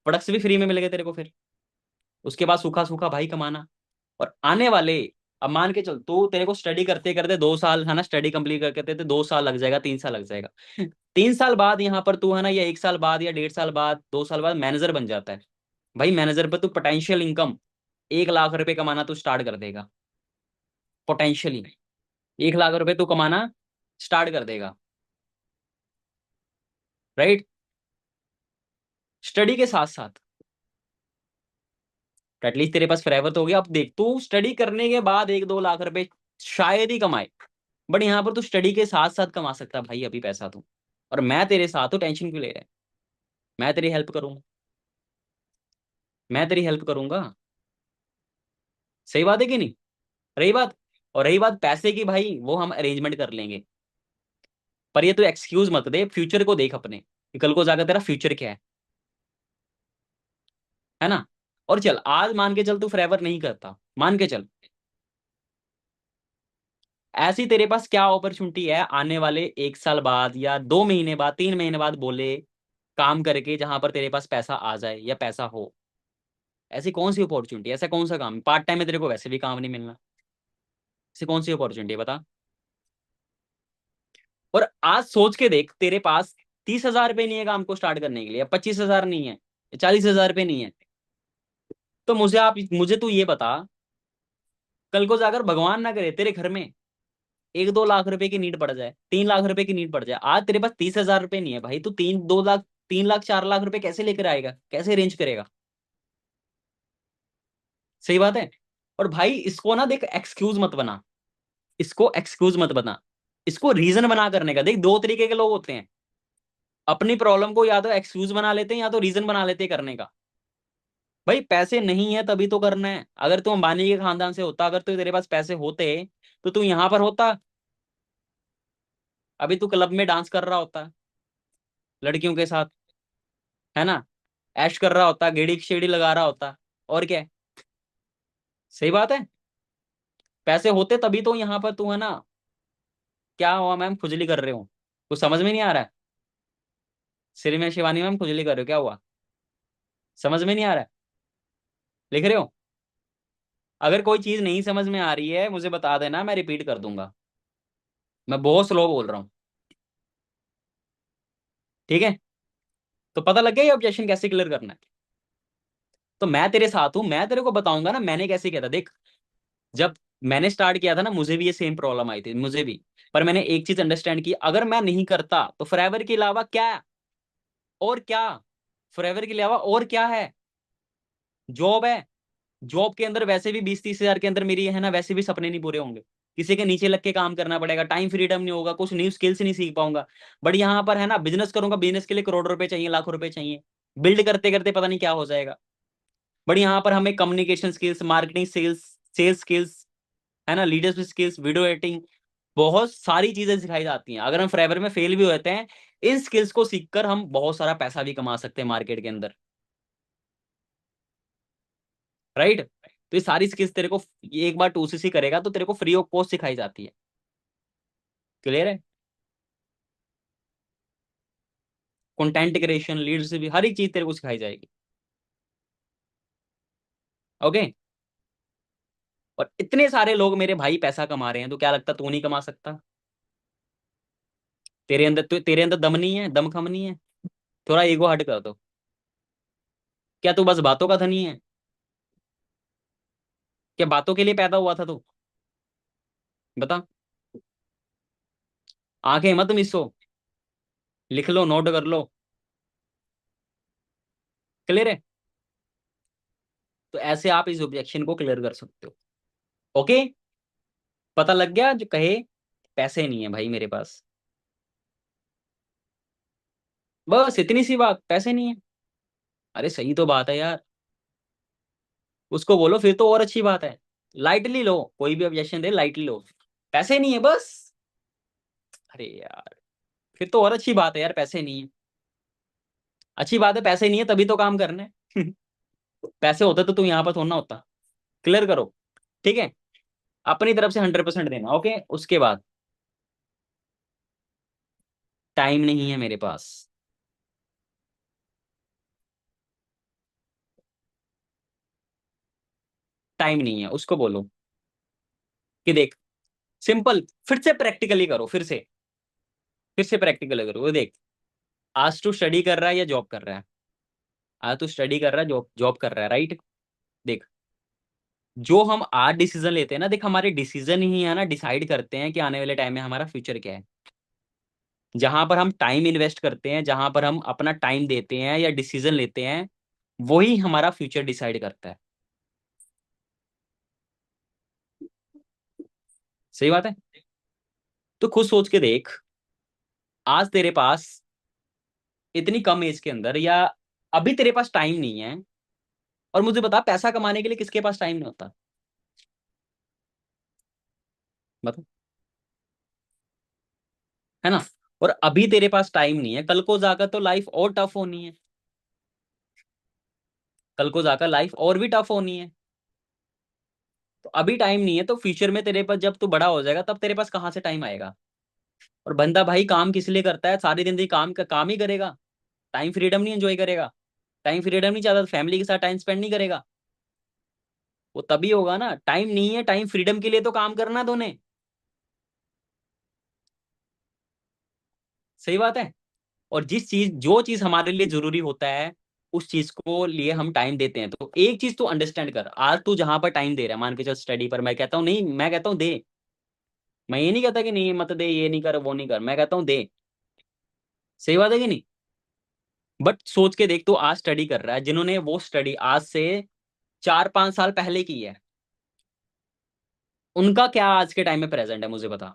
प्रोडक्ट्स भी फ्री में मिल गए तेरे को फिर। उसके बाद सूखा सूखा भाई कमाना। और आने वाले, अब मान के चल तो तेरे को स्टडी करते करते 2 साल, है ना, स्टडी कंप्लीट करते करते 2 साल लग जाएगा, 3 साल लग जाएगा। 3 साल बाद यहाँ पर तू, है ना, या 1 साल बाद या 1.5 साल बाद, 2 साल बाद मैनेजर बन जाता है। भाई मैनेजर पर तू पोटेंशियल इनकम 1 लाख रुपए कमाना तू स्टार्ट कर देगा, पोटेंशियली 1 लाख रुपए तू कमाना स्टार्ट कर देगा, राइट, स्टडी के साथ साथ। तो एटलीस्ट तेरे पास फॉरएवर तो हो गया। अब देख तू स्टडी करने के बाद 1-2 लाख रुपए शायद ही कमाए, बट यहाँ पर तू स्टडी के साथ साथ कमा सकता है भाई अभी पैसा तू। और मैं तेरे साथ हूँ, टेंशन क्यों ले रहा है, मैं तेरी हेल्प करूंगा, मैं तेरी हेल्प करूंगा। सही बात है कि नहीं। रही बात, और रही बात पैसे की, भाई वो हम अरेंजमेंट कर लेंगे, पर ये तो एक्सक्यूज मत दे, फ्यूचर को देख अपने, कि कल को जाकर तेरा फ्यूचर क्या है ना। और चल आज मान के चल तू फॉरएवर नहीं करता, मान के चल, ऐसी तेरे पास क्या अपॉर्चुनिटी है आने वाले 1 साल बाद या 2 महीने बाद, 3 महीने बाद बोले, काम करके जहां पर तेरे पास पैसा आ जाए या पैसा हो। ऐसी कौन सी अपॉर्चुनिटी, ऐसा कौन सा काम, पार्ट टाइम में तेरे को वैसे भी काम नहीं मिलना, ऐसी कौन सी अपॉर्चुनिटी है बता। और आज सोच के देख, तेरे पास 30,000 रुपये नहीं है काम को स्टार्ट करने के लिए, 25,000 नहीं है, 40,000 रुपये नहीं है, तो मुझे तू ये बता, कल को जाकर भगवान ना करे तेरे घर में 1-2 लाख रुपए की नीड पड़ जाए, 3 लाख रुपए की नीड पड़ जाए, आज तेरे पास 30,000 रुपये नहीं है भाई, तू 3-2 लाख, 3 लाख 4 लाख रुपए कैसे लेकर आएगा, कैसे अरेंज करेगा। सही बात है। और भाई इसको ना देख, एक्सक्यूज मत बना, इसको एक्सक्यूज मत बना, इसको रीजन बना करने का। देख दो तरीके के लोग होते हैं, अपनी प्रॉब्लम को या तो एक्सक्यूज बना लेते हैं या तो रीजन बना लेते हैं करने का। भाई पैसे नहीं है तभी तो करना है, अगर तू अंबानी के खानदान से होता, अगर तो तेरे पास पैसे होते, तो तू यहां पर होता, अभी तू क्लब में डांस कर रहा होता लड़कियों के साथ, है ना, ऐश कर रहा होता, गेड़ी शेड़ी लगा रहा होता, और क्या है। सही बात है, पैसे होते तभी तो यहाँ पर तू, है ना। क्या हुआ मैम, खुजली कर रहे हो, कुछ समझ में नहीं आ रहा है, सिर में शिवानी मैम खुजली कर रहे हो, क्या हुआ, समझ में नहीं आ रहा है, लिख रहे हो। अगर कोई चीज नहीं समझ में आ रही है मुझे बता देना, मैं रिपीट कर दूंगा, मैं बहुत स्लो बोल रहा हूँ, ठीक है। तो पता लग गया ये ऑब्जेक्शन कैसे क्लियर करना है। तो मैं तेरे साथ हूं, मैं तेरे को बताऊंगा ना मैंने कैसे किया था। देख, जब मैंने स्टार्ट किया था ना, मुझे भी ये सेम प्रॉब्लम आई थी, मुझे भी। पर मैंने एक चीज अंडरस्टैंड की, अगर मैं नहीं करता तो फॉरएवर के अलावा क्या है? और क्या? फॉरएवर के अलावा और क्या है? जॉब है। जॉब के अंदर वैसे भी 20-30 हजार के अंदर मेरी है ना, वैसे भी सपने नहीं पूरे होंगे। किसी के नीचे लग के काम करना पड़ेगा, टाइम फ्रीडम नहीं होगा, कुछ न्यू स्किल्स नहीं सीख पाऊंगा। बट यहाँ पर है ना, बिजनेस करूंगा, बिजनेस के लिए करोड़ रुपए चाहिए, लाखों रुपए चाहिए। बिल्ड करते करते पता नहीं क्या हो जाएगा। बट यहाँ पर हमें communication skills, marketing, sales, sales skills, है ना, लीडरशिप स्किल्स, वीडियो एडिटिंग, बहुत सारी चीजें सिखाई जाती हैं। अगर हम फॉरएवर में फेल भी होते हैं, इन स्किल्स को सीखकर हम बहुत सारा पैसा भी कमा सकते हैं मार्केट के अंदर। राइट। तो ये सारी स्किल्स तेरे को, ये एक बार 2CC करेगा तो तेरे को फ्री ऑफ कॉस्ट सिखाई जाती है। क्लियर है? कंटेंट क्रिएशन, लीडरशिप, हर एक चीज तेरे को सिखाई जाएगी। ओके। और इतने सारे लोग मेरे भाई पैसा कमा रहे हैं, तो क्या लगता तू नहीं कमा सकता? तेरे अंदर दम नहीं है, दम खम नहीं है? थोड़ा ईगो हट कर दो। क्या तू बस बातों का धनी है? क्या बातों के लिए पैदा हुआ था तू? बता। आंखें मत मिसो, लिख लो, नोट कर लो। क्लियर है? तो ऐसे आप इस ऑब्जेक्शन को क्लियर कर सकते हो। ओके। पता लग गया जो कहे पैसे नहीं है भाई मेरे पास। बस इतनी सी बात, पैसे नहीं है। अरे सही तो बात है यार। उसको बोलो फिर तो और अच्छी बात है। लाइटली लो, कोई भी ऑब्जेक्शन दे लाइटली लो। पैसे नहीं है बस। अरे यार, फिर तो और अच्छी बात है यार, पैसे नहीं है। अच्छी बात है, पैसे नहीं है तभी तो काम करना है। पैसे होते तो तू यहाँ पर थोड़ा ना होता। क्लियर करो। ठीक है। अपनी तरफ से 100% देना। ओके। उसके बाद, टाइम नहीं है मेरे पास। टाइम नहीं है, उसको बोलो कि देख, सिंपल, फिर से प्रैक्टिकली करो, फिर से प्रैक्टिकली करो। वो देख, आज तू स्टडी कर रहा है या जॉब कर रहा है? आज तू स्टडी कर रहा है, जॉब जॉब कर रहा है, राइट? देख, जो हम आज डिसीजन लेते हैं ना, देख हमारे डिसीजन ही है ना डिसाइड करते हैं कि आने वाले टाइम में हमारा फ्यूचर क्या है। जहां पर हम टाइम इन्वेस्ट करते हैं, जहां पर हम अपना टाइम देते हैं या डिसीजन लेते हैं, वही हमारा फ्यूचर डिसाइड करता है। सही बात है। तो खुद सोच के देख, आज तेरे पास इतनी कम एज के अंदर, या अभी तेरे पास टाइम नहीं है। और मुझे बता, पैसा कमाने के लिए किसके पास टाइम नहीं होता? बता। है ना? और अभी तेरे पास टाइम नहीं है, कल को जाकर तो लाइफ और टफ होनी है। कल को जाकर लाइफ और भी टफ होनी है। तो अभी टाइम नहीं है, तो फ्यूचर में तेरे पास, जब तू बड़ा हो जाएगा तब तेरे पास कहाँ से टाइम आएगा? और बंदा भाई काम किस लिए करता है? सारी जिंदगी काम का काम ही करेगा। टाइम फ्रीडम नहीं एंजॉय करेगा? टाइम फ्रीडम नहीं चाहता तो फैमिली के साथ टाइम स्पेंड नहीं करेगा? वो तभी होगा ना। टाइम नहीं है, टाइम फ्रीडम के लिए तो काम करना दोने। सही बात है। और जो चीज हमारे लिए जरूरी होता है, उस चीज को लिए हम टाइम देते हैं। तो एक चीज तू अंडरस्टैंड कर, आज तू जहां पर टाइम दे रहा है, मान के चल स्टडी पर, मैं कहता हूँ नहीं, मैं कहता हूँ दे। मैं ये नहीं कहता कि नहीं मत दे, ये नहीं कर, वो नहीं कर, मैं कहता हूँ दे। सही बात है कि नहीं? बट सोच के देख, तू आज स्टडी कर रहा है, जिन्होंने वो स्टडी आज से 4-5 साल पहले की है, उनका क्या आज के टाइम में प्रेजेंट है, मुझे बता।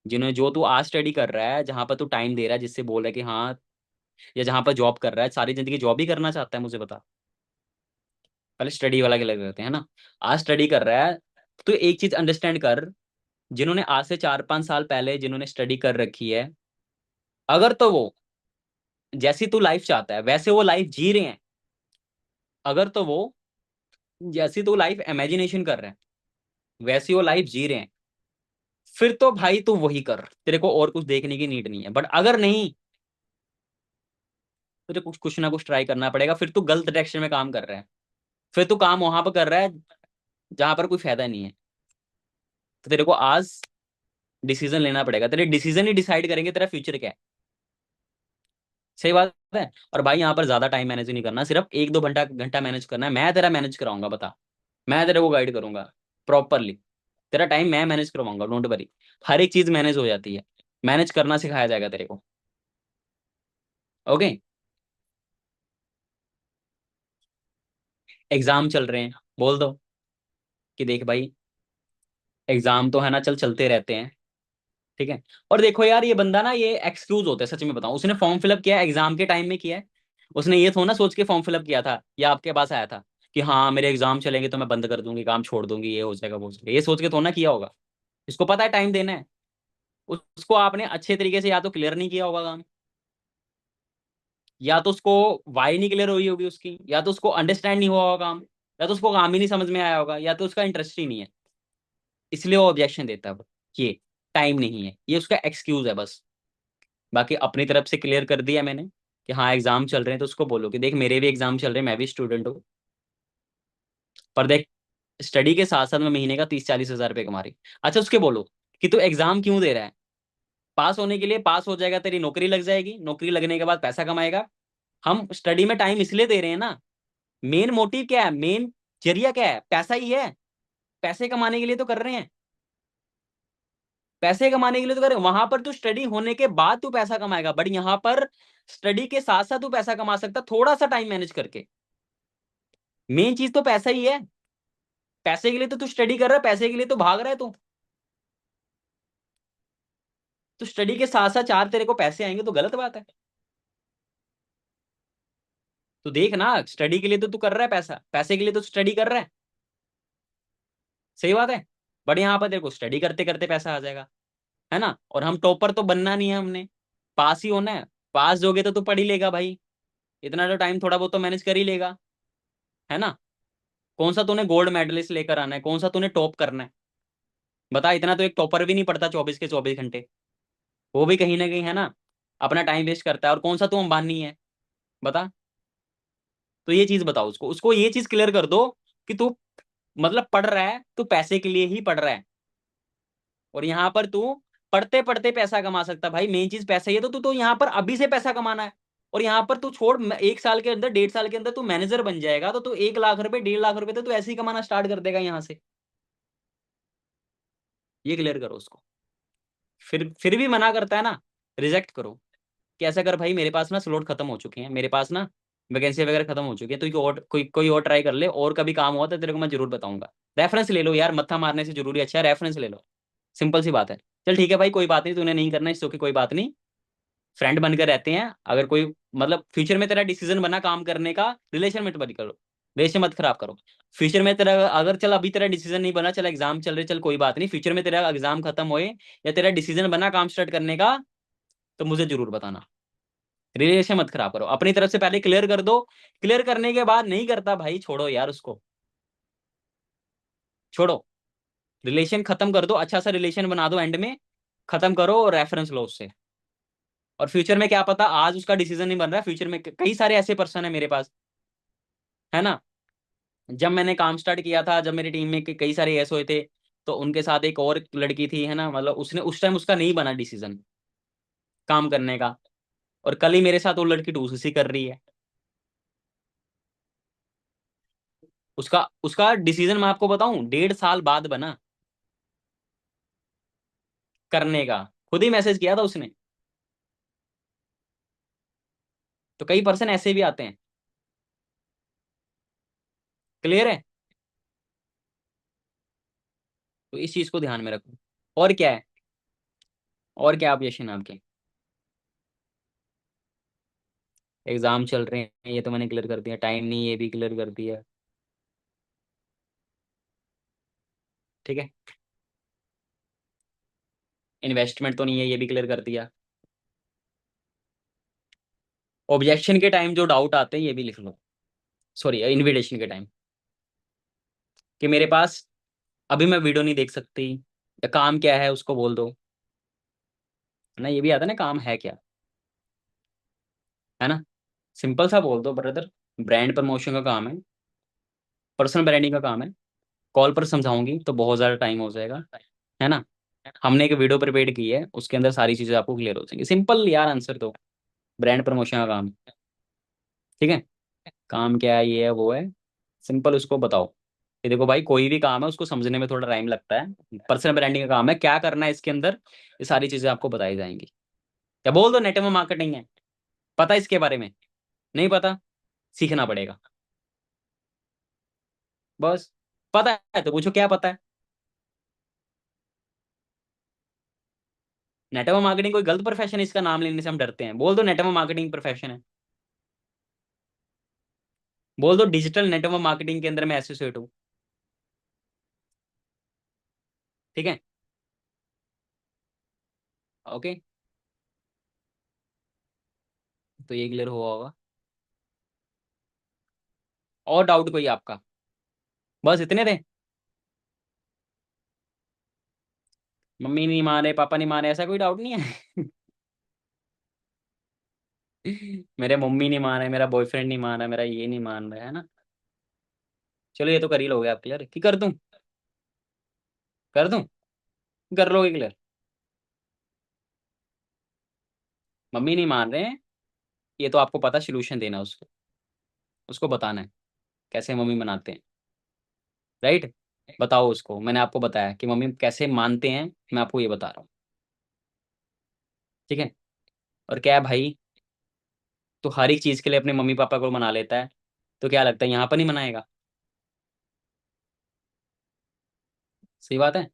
जिन्होंने, जो तू आज स्टडी कर रहा है, जहां पर तू टाइम दे रहा है, जिससे बोल रहा है कि हाँ, या जहां पर जॉब कर रहा है, सारी जिंदगी जॉब ही करना चाहता है, मुझे बता। पहले स्टडी वाला के लगे रहते हैं ना। आज स्टडी कर रहा है, तो एक चीज अंडरस्टैंड कर, जिन्होंने आज से 4-5 साल पहले जिन्होंने स्टडी कर रखी है, अगर तो वो जैसी तू लाइफ चाहता है वैसे वो लाइफ जी रहे हैं, अगर तो वो जैसी तू लाइफ इमेजिनेशन कर रहे हैं वैसी वो लाइफ जी रहे हैं, फिर तो भाई तू वही कर, तेरे को और कुछ देखने की नीड नहीं है। बट अगर नहीं, तुझे कुछ कुछ ना कुछ ट्राई करना पड़ेगा, फिर तू गलत डायरेक्शन में काम कर रहा है। फिर तू काम वहां पर कर रहा है जहां पर कोई फायदा नहीं है। तो तेरे को आज डिसीजन लेना पड़ेगा, तेरे डिसीजन ही डिसाइड करेंगे तेरा फ्यूचर क्या है। सही बात है। और भाई यहाँ पर ज्यादा टाइम मैनेज नहीं करना, सिर्फ 1-2 घंटा घंटा मैनेज करना है, मैं तेरा मैनेज कराऊंगा, बता। मैं तेरे को गाइड करूंगा प्रॉपरली। तेरा टाइम मैं मैनेज करवाऊंगा, डोंट वरी। हर एक चीज मैनेज हो जाती है, मैनेज करना सिखाया जाएगा तेरे को। ओके। एग्जाम चल रहे हैं, बोल दो कि देख भाई, एग्जाम तो है ना, चल चलते रहते हैं। ठीक है। और देखो यार, ये बंदा ना, ये एक्सक्यूज होता है, सच में बताऊं, उसने फॉर्म फिलअप किया एग्जाम के टाइम में किया है। उसने ये थोड़ा ना सोच के फॉर्म फिलअप किया था या आपके पास आया था कि हाँ मेरे एग्जाम चलेंगे तो मैं बंद कर दूंगी, काम छोड़ दूंगी, ये हो जाएगा वो हो जाएगा, ये सोच के थोड़ा ना किया होगा। इसको पता है टाइम देना है। उसको आपने अच्छे तरीके से या तो क्लियर नहीं किया होगा काम, या तो उसको वाई नहीं क्लियर हुई होगी उसकी, या तो उसको अंडरस्टैंड नहीं हुआ होगा काम, या तो उसको काम ही नहीं समझ में आया होगा, या तो उसका इंटरेस्ट ही नहीं है, इसलिए वो ऑब्जेक्शन देता है वो। ये टाइम नहीं है, ये उसका एक्सक्यूज है बस। बाकी अपनी तरफ से क्लियर कर दिया मैंने कि हाँ एग्जाम चल रहे हैं, तो उसको बोलो कि देख मेरे भी एग्जाम चल रहे हैं, मैं भी स्टूडेंट हूँ, पर देख स्टडी के साथ साथ मैं महीने का 30-40 हज़ार रुपये कमा रही। अच्छा, उसके बोलो कि तू एग्जाम क्यों दे रहा है। पास होने के लिए, पास हो जाएगा, तेरी नौकरी लग जाएगी, नौकरी लगने के बाद पैसा कमाएगा। हम स्टडी में टाइम इसलिए दे रहे हैं ना, मेन मोटिव क्या है, मेन जरिया क्या है, पैसा ही है। पैसे कमाने के लिए तो कर रहे हैं, पैसे कमाने के लिए तो कर रहे हैं। वहां पर तू स्टडी होने के बाद तू पैसा कमाएगा, बट यहाँ पर स्टडी के साथ साथ तू पैसा कमा सकता, थोड़ा सा टाइम मैनेज करके। मेन चीज तो पैसा ही है। पैसे के लिए तो तू स्टडी कर रहा है, पैसे के लिए तो भाग रहा है तू। तो स्टडी के साथ साथ चार तेरे को पैसे आएंगे तो गलत बात है। तो देख ना, स्टडी के लिए तो तू कर रहा है पैसा, पैसे के लिए तो स्टडी कर रहा है। सही बात है। बट यहाँ पर तेरे को स्टडी करते करते पैसा आ जाएगा, है ना। और हम टॉपर तो बनना नहीं है हमने, पास ही होना है। पास होगे तो तू पढ़ ही लेगा भाई, इतना तो टाइम थोड़ा बहुत तो मैनेज कर ही लेगा, है ना। कौन सा तूने गोल्ड मेडलिस्ट लेकर आना है, कौन सा तूने टॉप करना है, बता। इतना तो एक टॉपर भी नहीं पढ़ता 24 के 24 घंटे। वो भी कहीं ना कहीं, है ना, अपना टाइम वेस्ट करता है। और कौन सा तू अंबानी है, बता। तो ये चीज बताओ उसको, उसको ये चीज क्लियर कर दो कि तू मतलब पढ़ रहा है, तू पैसे के लिए ही पढ़ रहा है। और यहाँ पर तू पढ़ते पढ़ते पैसा कमा सकता है भाई, मेन चीज पैसा ही है। तो तू तो यहाँ पर अभी से पैसा कमाना है। और यहाँ पर तू छोड़, 1 साल के अंदर, 1.5 साल के अंदर तू मैनेजर बन जाएगा, तो तू 1 लाख रुपए 1.5 लाख रुपए तो तू ऐसे ही कमाना स्टार्ट कर देगा यहाँ से। ये क्लियर करो उसको। फिर भी मना करता है ना, रिजेक्ट करो कि ऐसा कर भाई, मेरे पास ना स्लॉट खत्म हो चुके हैं, मेरे पास ना वैकेंसी वगैरह खत्म हो चुकी है, तो कोई और ट्राई कर ले, और कभी काम हुआ तो तेरे को मैं जरूर बताऊंगा। रेफरेंस ले लो यार, मत्था मारने से जरूरी अच्छा है, रेफरेंस ले लो। सिंपल सी बात है। चल ठीक है भाई, कोई बात नहीं, तूने नहीं करना इसको, की कोई बात नहीं। फ्रेंड बनकर रहते हैं, अगर कोई मतलब फ्यूचर में तेरा डिसीजन बना काम करने का, रिलेशन मत बंद करो, रिलेशन मत खराब करो। फ्यूचर में तेरा अगर, चल अभी तेरा डिसीजन नहीं बना, चल एग्जाम चल रहे, चल कोई बात नहीं, फ्यूचर में तेरा एग्जाम खत्म होए या तेरा डिसीजन बना काम स्टार्ट करने का, तो मुझे जरूर बताना। रिलेशन मत खराब करो, अपनी तरफ से पहले क्लियर कर दो। क्लियर करने के बाद नहीं करता भाई, छोड़ो यार उसको, छोड़ो। रिलेशन खत्म कर दो, अच्छा सा रिलेशन बना दो, एंड में खत्म करो और रेफरेंस लो उससे। और फ्यूचर में क्या पता, आज उसका डिसीजन नहीं बन रहा है, फ्यूचर में कई सारे ऐसे पर्सन है मेरे पास, है ना। जब मैंने काम स्टार्ट किया था, जब मेरी टीम में कई सारे ऐसे हुए थे, तो उनके साथ एक और लड़की थी, है ना, मतलब उसने उस टाइम उसका नहीं बना डिसीजन काम करने का, और कल ही मेरे साथ वो लड़की दूसरी कर रही है। उसका उसका डिसीजन मैं आपको बताऊं, 1.5 साल बाद बना करने का, खुद ही मैसेज किया था उसने। तो कई पर्सन ऐसे भी आते हैं। क्लियर है। तो इस चीज को ध्यान में रखो। और क्या है, और क्या ऑब्जेक्शन है आपके। एग्जाम चल रहे हैं, ये तो मैंने क्लियर कर दिया, टाइम नहीं, ये भी क्लियर कर दिया। ठीक है। इन्वेस्टमेंट तो नहीं है, ये भी क्लियर कर दिया। ऑब्जेक्शन के टाइम जो डाउट आते हैं, ये भी लिख लो। सॉरी, इनविटेशन के टाइम, कि मेरे पास अभी मैं वीडियो नहीं देख सकती, या काम क्या है उसको बोल दो, है ना। ये भी आता है ना, काम है क्या, है ना। सिंपल सा बोल दो ब्रदर, ब्रांड प्रमोशन का काम है, पर्सनल ब्रांडिंग का काम है। कॉल पर समझाऊंगी तो बहुत ज़्यादा टाइम हो जाएगा, है ना। हमने एक वीडियो प्रिपेयर की है, उसके अंदर सारी चीज़ें आपको क्लियर हो जाएंगी, सिंपल यार आंसर दो। ब्रांड प्रमोशन का काम। ठीक है। काम क्या है, ये है वो है, सिंपल उसको बताओ कि देखो भाई, कोई भी काम है उसको समझने में थोड़ा टाइम लगता है। पर्सनल ब्रांडिंग का काम है, क्या करना है इसके अंदर, ये सारी चीजें आपको बताई जाएंगी। या बोल दो नेटवर्क मार्केटिंग है। पता है इसके बारे में? नहीं पता? सीखना पड़ेगा। बस। पता है तो पूछो क्या पता है। नेटवर्क मार्केटिंग कोई गलत प्रोफेशन है, इसका नाम लेने से हम डरते हैं। बोल दो नेटवर्क मार्केटिंग प्रोफेशन है। बोल दो डिजिटल नेटवर्क मार्केटिंग के अंदर मैं एसोसिएट हूँ। ठीक है। ओके। तो ये क्लियर हुआ होगा। और डाउट कोई आपका? बस इतने थे? मम्मी नहीं मान रहे, पापा नहीं मान रहे, ऐसा कोई डाउट नहीं है? मेरे मम्मी नहीं मान रहे, मेरा बॉयफ्रेंड नहीं मान रहा, मेरा ये नहीं मान रहा है ना। चलो ये तो कर ही लोगे आप क्लियर, कि कर दूं? कर दूं? कर लोगे क्लियर? मम्मी नहीं मान रहे हैं, ये तो आपको पता, सोल्यूशन देना उसको, उसको बताना है कैसे मम्मी मनाते हैं। राइट। बताओ उसको, मैंने आपको बताया कि मम्मी कैसे मानते हैं, मैं आपको ये बता रहा हूँ। ठीक है। और क्या है भाई, तो हर एक चीज के लिए अपने मम्मी पापा को मना लेता है, तो क्या लगता है यहाँ पर नहीं मनाएगा? सही बात है।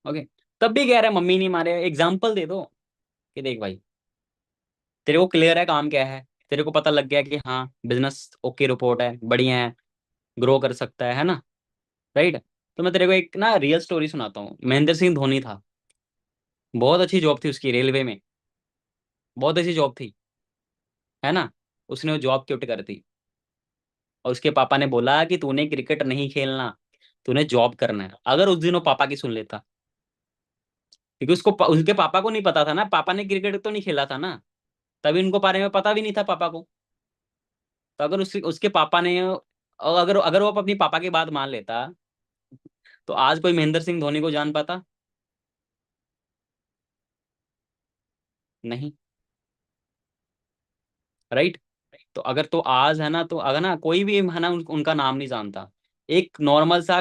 ओके। तब भी कह रहा है मम्मी नहीं मारे, एग्जाम्पल दे दो कि देख भाई, तेरे को क्लियर है काम क्या है, तेरे को पता लग गया कि हाँ बिजनेस ओके, रिपोर्ट है, बढ़िया है, ग्रो कर सकता है ना। राइट। तो मैं तेरे को एक ना रियल स्टोरी सुनाता हूँ। महेंद्र सिंह धोनी था, बहुत अच्छी जॉब थी उसकी रेलवे में, बहुत अच्छी जॉब थी, है ना। उसने वो जॉब क्विट कर दी, और उसके पापा ने बोला कि तूने क्रिकेट नहीं खेलना, तूने जॉब करना है। अगर उस दिन वो पापा की सुन लेता, क्योंकि उसके पापा को नहीं पता था ना, पापा ने क्रिकेट तो नहीं खेला था ना, तभी उनको बारे में पता भी नहीं था पापा को। तो अगर उसके पापा ने, और अगर अगर वो अपनी पापा की बात मान लेता, तो आज कोई महेंद्र सिंह धोनी को जान पाता? नहीं। राइट। तो अगर तो आज है ना, तो अगर ना कोई भी है ना उनका नाम नहीं जानता, एक नॉर्मल सा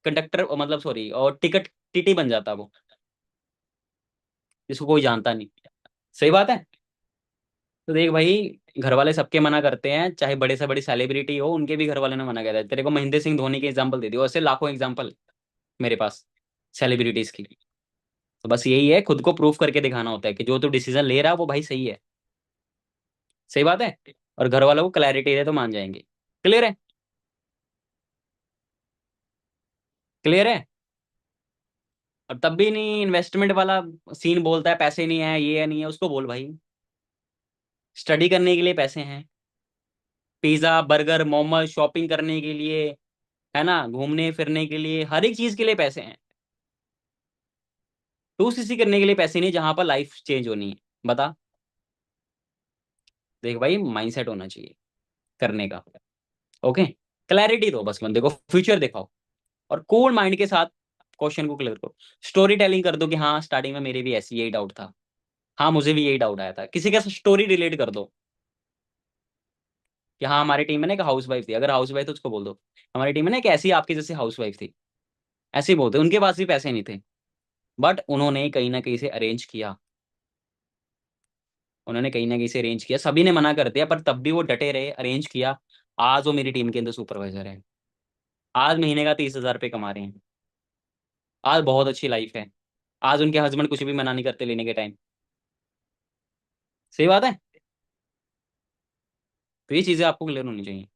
कंडक्टर, मतलब सॉरी, और टिकट टीटी बन जाता वो, जिसको कोई जानता नहीं। सही बात है। तो देख भाई, घर वाले सबके मना करते हैं, चाहे बड़े से बड़ी सेलिब्रिटी हो, उनके भी घर वाले ने मना किया था। तेरे को महेंद्र सिंह धोनी के एग्जाम्पल दे दियो, ऐसे लाखों एग्जाम्पल मेरे पास सेलिब्रिटीज की। तो बस यही है, खुद को प्रूफ करके दिखाना होता है कि जो तू डिसीजन ले रहा है वो भाई सही है। सही बात है। और घर वालों को क्लैरिटी दे तो मान जाएंगे। क्लियर है? क्लियर है। और तब भी नहीं इन्वेस्टमेंट वाला सीन बोलता है, पैसे नहीं है, ये है नहीं है, उसको बोल भाई, स्टडी करने के लिए पैसे हैं, पिज्जा बर्गर मोमोज शॉपिंग करने के लिए, है ना, घूमने फिरने के लिए, हर एक चीज के लिए पैसे हैं। टू सीसी करने के लिए पैसे नहीं, जहां पर लाइफ चेंज होनी है। बता। देख भाई, माइंडसेट होना चाहिए करने का। ओके। क्लैरिटी दो बस, बंदे को फ्यूचर दिखाओ, और कूल माइंड के साथ क्वेश्चन को क्लियर करो। स्टोरी टेलिंग कर दो कि हाँ स्टार्टिंग में मेरे भी ऐसी यही डाउट था, हाँ मुझे भी यही डाउट आया था, किसी का स्टोरी रिलेट कर दो कि हाँ हमारी टीम में ना एक हाउस वाइफ थी, अगर हाउस वाइफ तो उसको बोल दो हमारी टीम में ना एक ऐसी आपकी जैसी हाउस वाइफ थी। ऐसे ही बोलते, उनके पास भी पैसे नहीं थे, बट उन्होंने कहीं ना कहीं से अरेंज किया, उन्होंने कहीं ना कहीं से अरेंज किया, सभी ने मना कर दिया पर तब भी वो डटे रहे, अरेंज किया। आज वो मेरी टीम के अंदर सुपरवाइजर है, आज महीने का 30,000 रुपये कमा रहे हैं, आज बहुत अच्छी लाइफ है, आज उनके हस्बैंड कुछ भी मना नहीं करते लेने के टाइम। सही बात है। तो ये चीजें आपको क्लियर होनी चाहिए।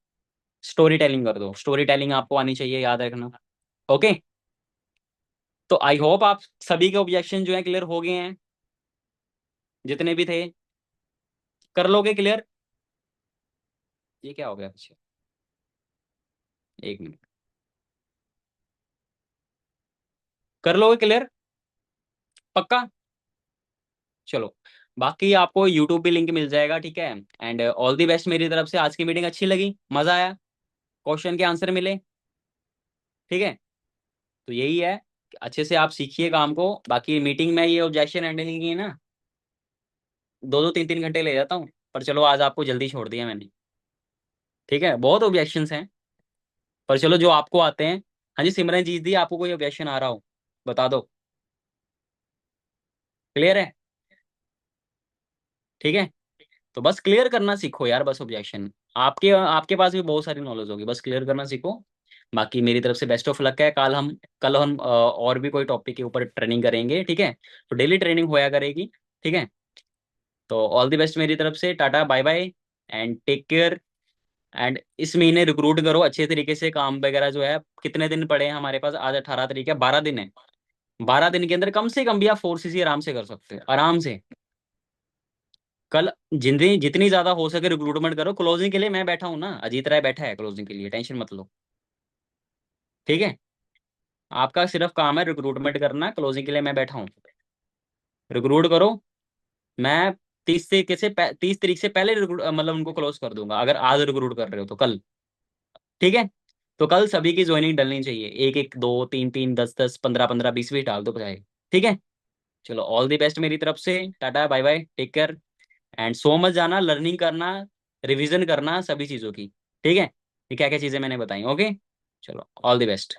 स्टोरी टेलिंग कर दो, स्टोरी टेलिंग आपको आनी चाहिए, याद रखना। ओके। तो आई होप आप सभी के ऑब्जेक्शन जो है क्लियर हो गए हैं, जितने भी थे। कर लोगे क्लियर? ये क्या हो गया पीछे? एक मिनट। कर लोगे क्लियर? पक्का? चलो। बाकी आपको यूट्यूब पे लिंक मिल जाएगा, ठीक है। एंड ऑल दी बेस्ट मेरी तरफ से। आज की मीटिंग अच्छी लगी, मजा आया, क्वेश्चन के आंसर मिले। ठीक है। तो यही है कि अच्छे से आप सीखिए काम को। बाकी मीटिंग में ये ऑब्जेक्शन हैंडलिंग की है ना, दो दो तीन तीन घंटे ले जाता हूँ, पर चलो आज आपको जल्दी छोड़ दिया मैंने। ठीक है, बहुत ऑब्जेक्शंस हैं, पर चलो जो आपको आते हैं। हाँ जी सिमरन जीत दी, आपको कोई ऑब्जेक्शन आ रहा हो बता दो। क्लियर है? ठीक है, तो बस क्लियर करना सीखो यार, बस ऑब्जेक्शन। आपके आपके पास भी बहुत सारी नॉलेज होगी, बस क्लियर करना सीखो। बाकी मेरी तरफ से बेस्ट ऑफ लक है। कल हम और भी कोई टॉपिक के ऊपर ट्रेनिंग करेंगे, ठीक है? तो डेली ट्रेनिंग होया करेगी। ठीक है, तो ऑल द बेस्ट मेरी तरफ से, tata bye bye and take care. And इस महीने रिक्रूट करो अच्छे तरीके से, काम वगैरह जो है। कितने दिन पड़े हैं हमारे पास? आज 18 तारीख है, 12 दिन है। 12 दिन के अंदर कम से कम भी आप 4 CC आराम से कर सकते हैं, आराम से। कल जितनी जितनी ज्यादा हो सके रिक्रूटमेंट करो। क्लोजिंग के लिए मैं बैठा हूँ ना, अजीत राय बैठा है क्लोजिंग के लिए, टेंशन मत लो। ठीक है, आपका सिर्फ काम है रिक्रूटमेंट करना, क्लोजिंग के लिए मैं बैठा हूँ। रिक्रूट करो। मैं 30 तारीख से पहले मतलब उनको क्लोज कर दूंगा, अगर आज रिक्रूट कर रहे हो तो कल। ठीक है, तो कल सभी की ज्वाइनिंग डलनी चाहिए, एक एक, दो तीन तीन, 10 10, 15 15, 20 20 डाल दो बजाय। ठीक है, चलो ऑल द बेस्ट मेरी तरफ से, tata bye bye take care. And so much जाना, लर्निंग करना, रिवीजन करना सभी चीज़ों की। ठीक है, ये क्या क्या चीज़ें मैंने बताई, ओके। चलो ऑल द बेस्ट।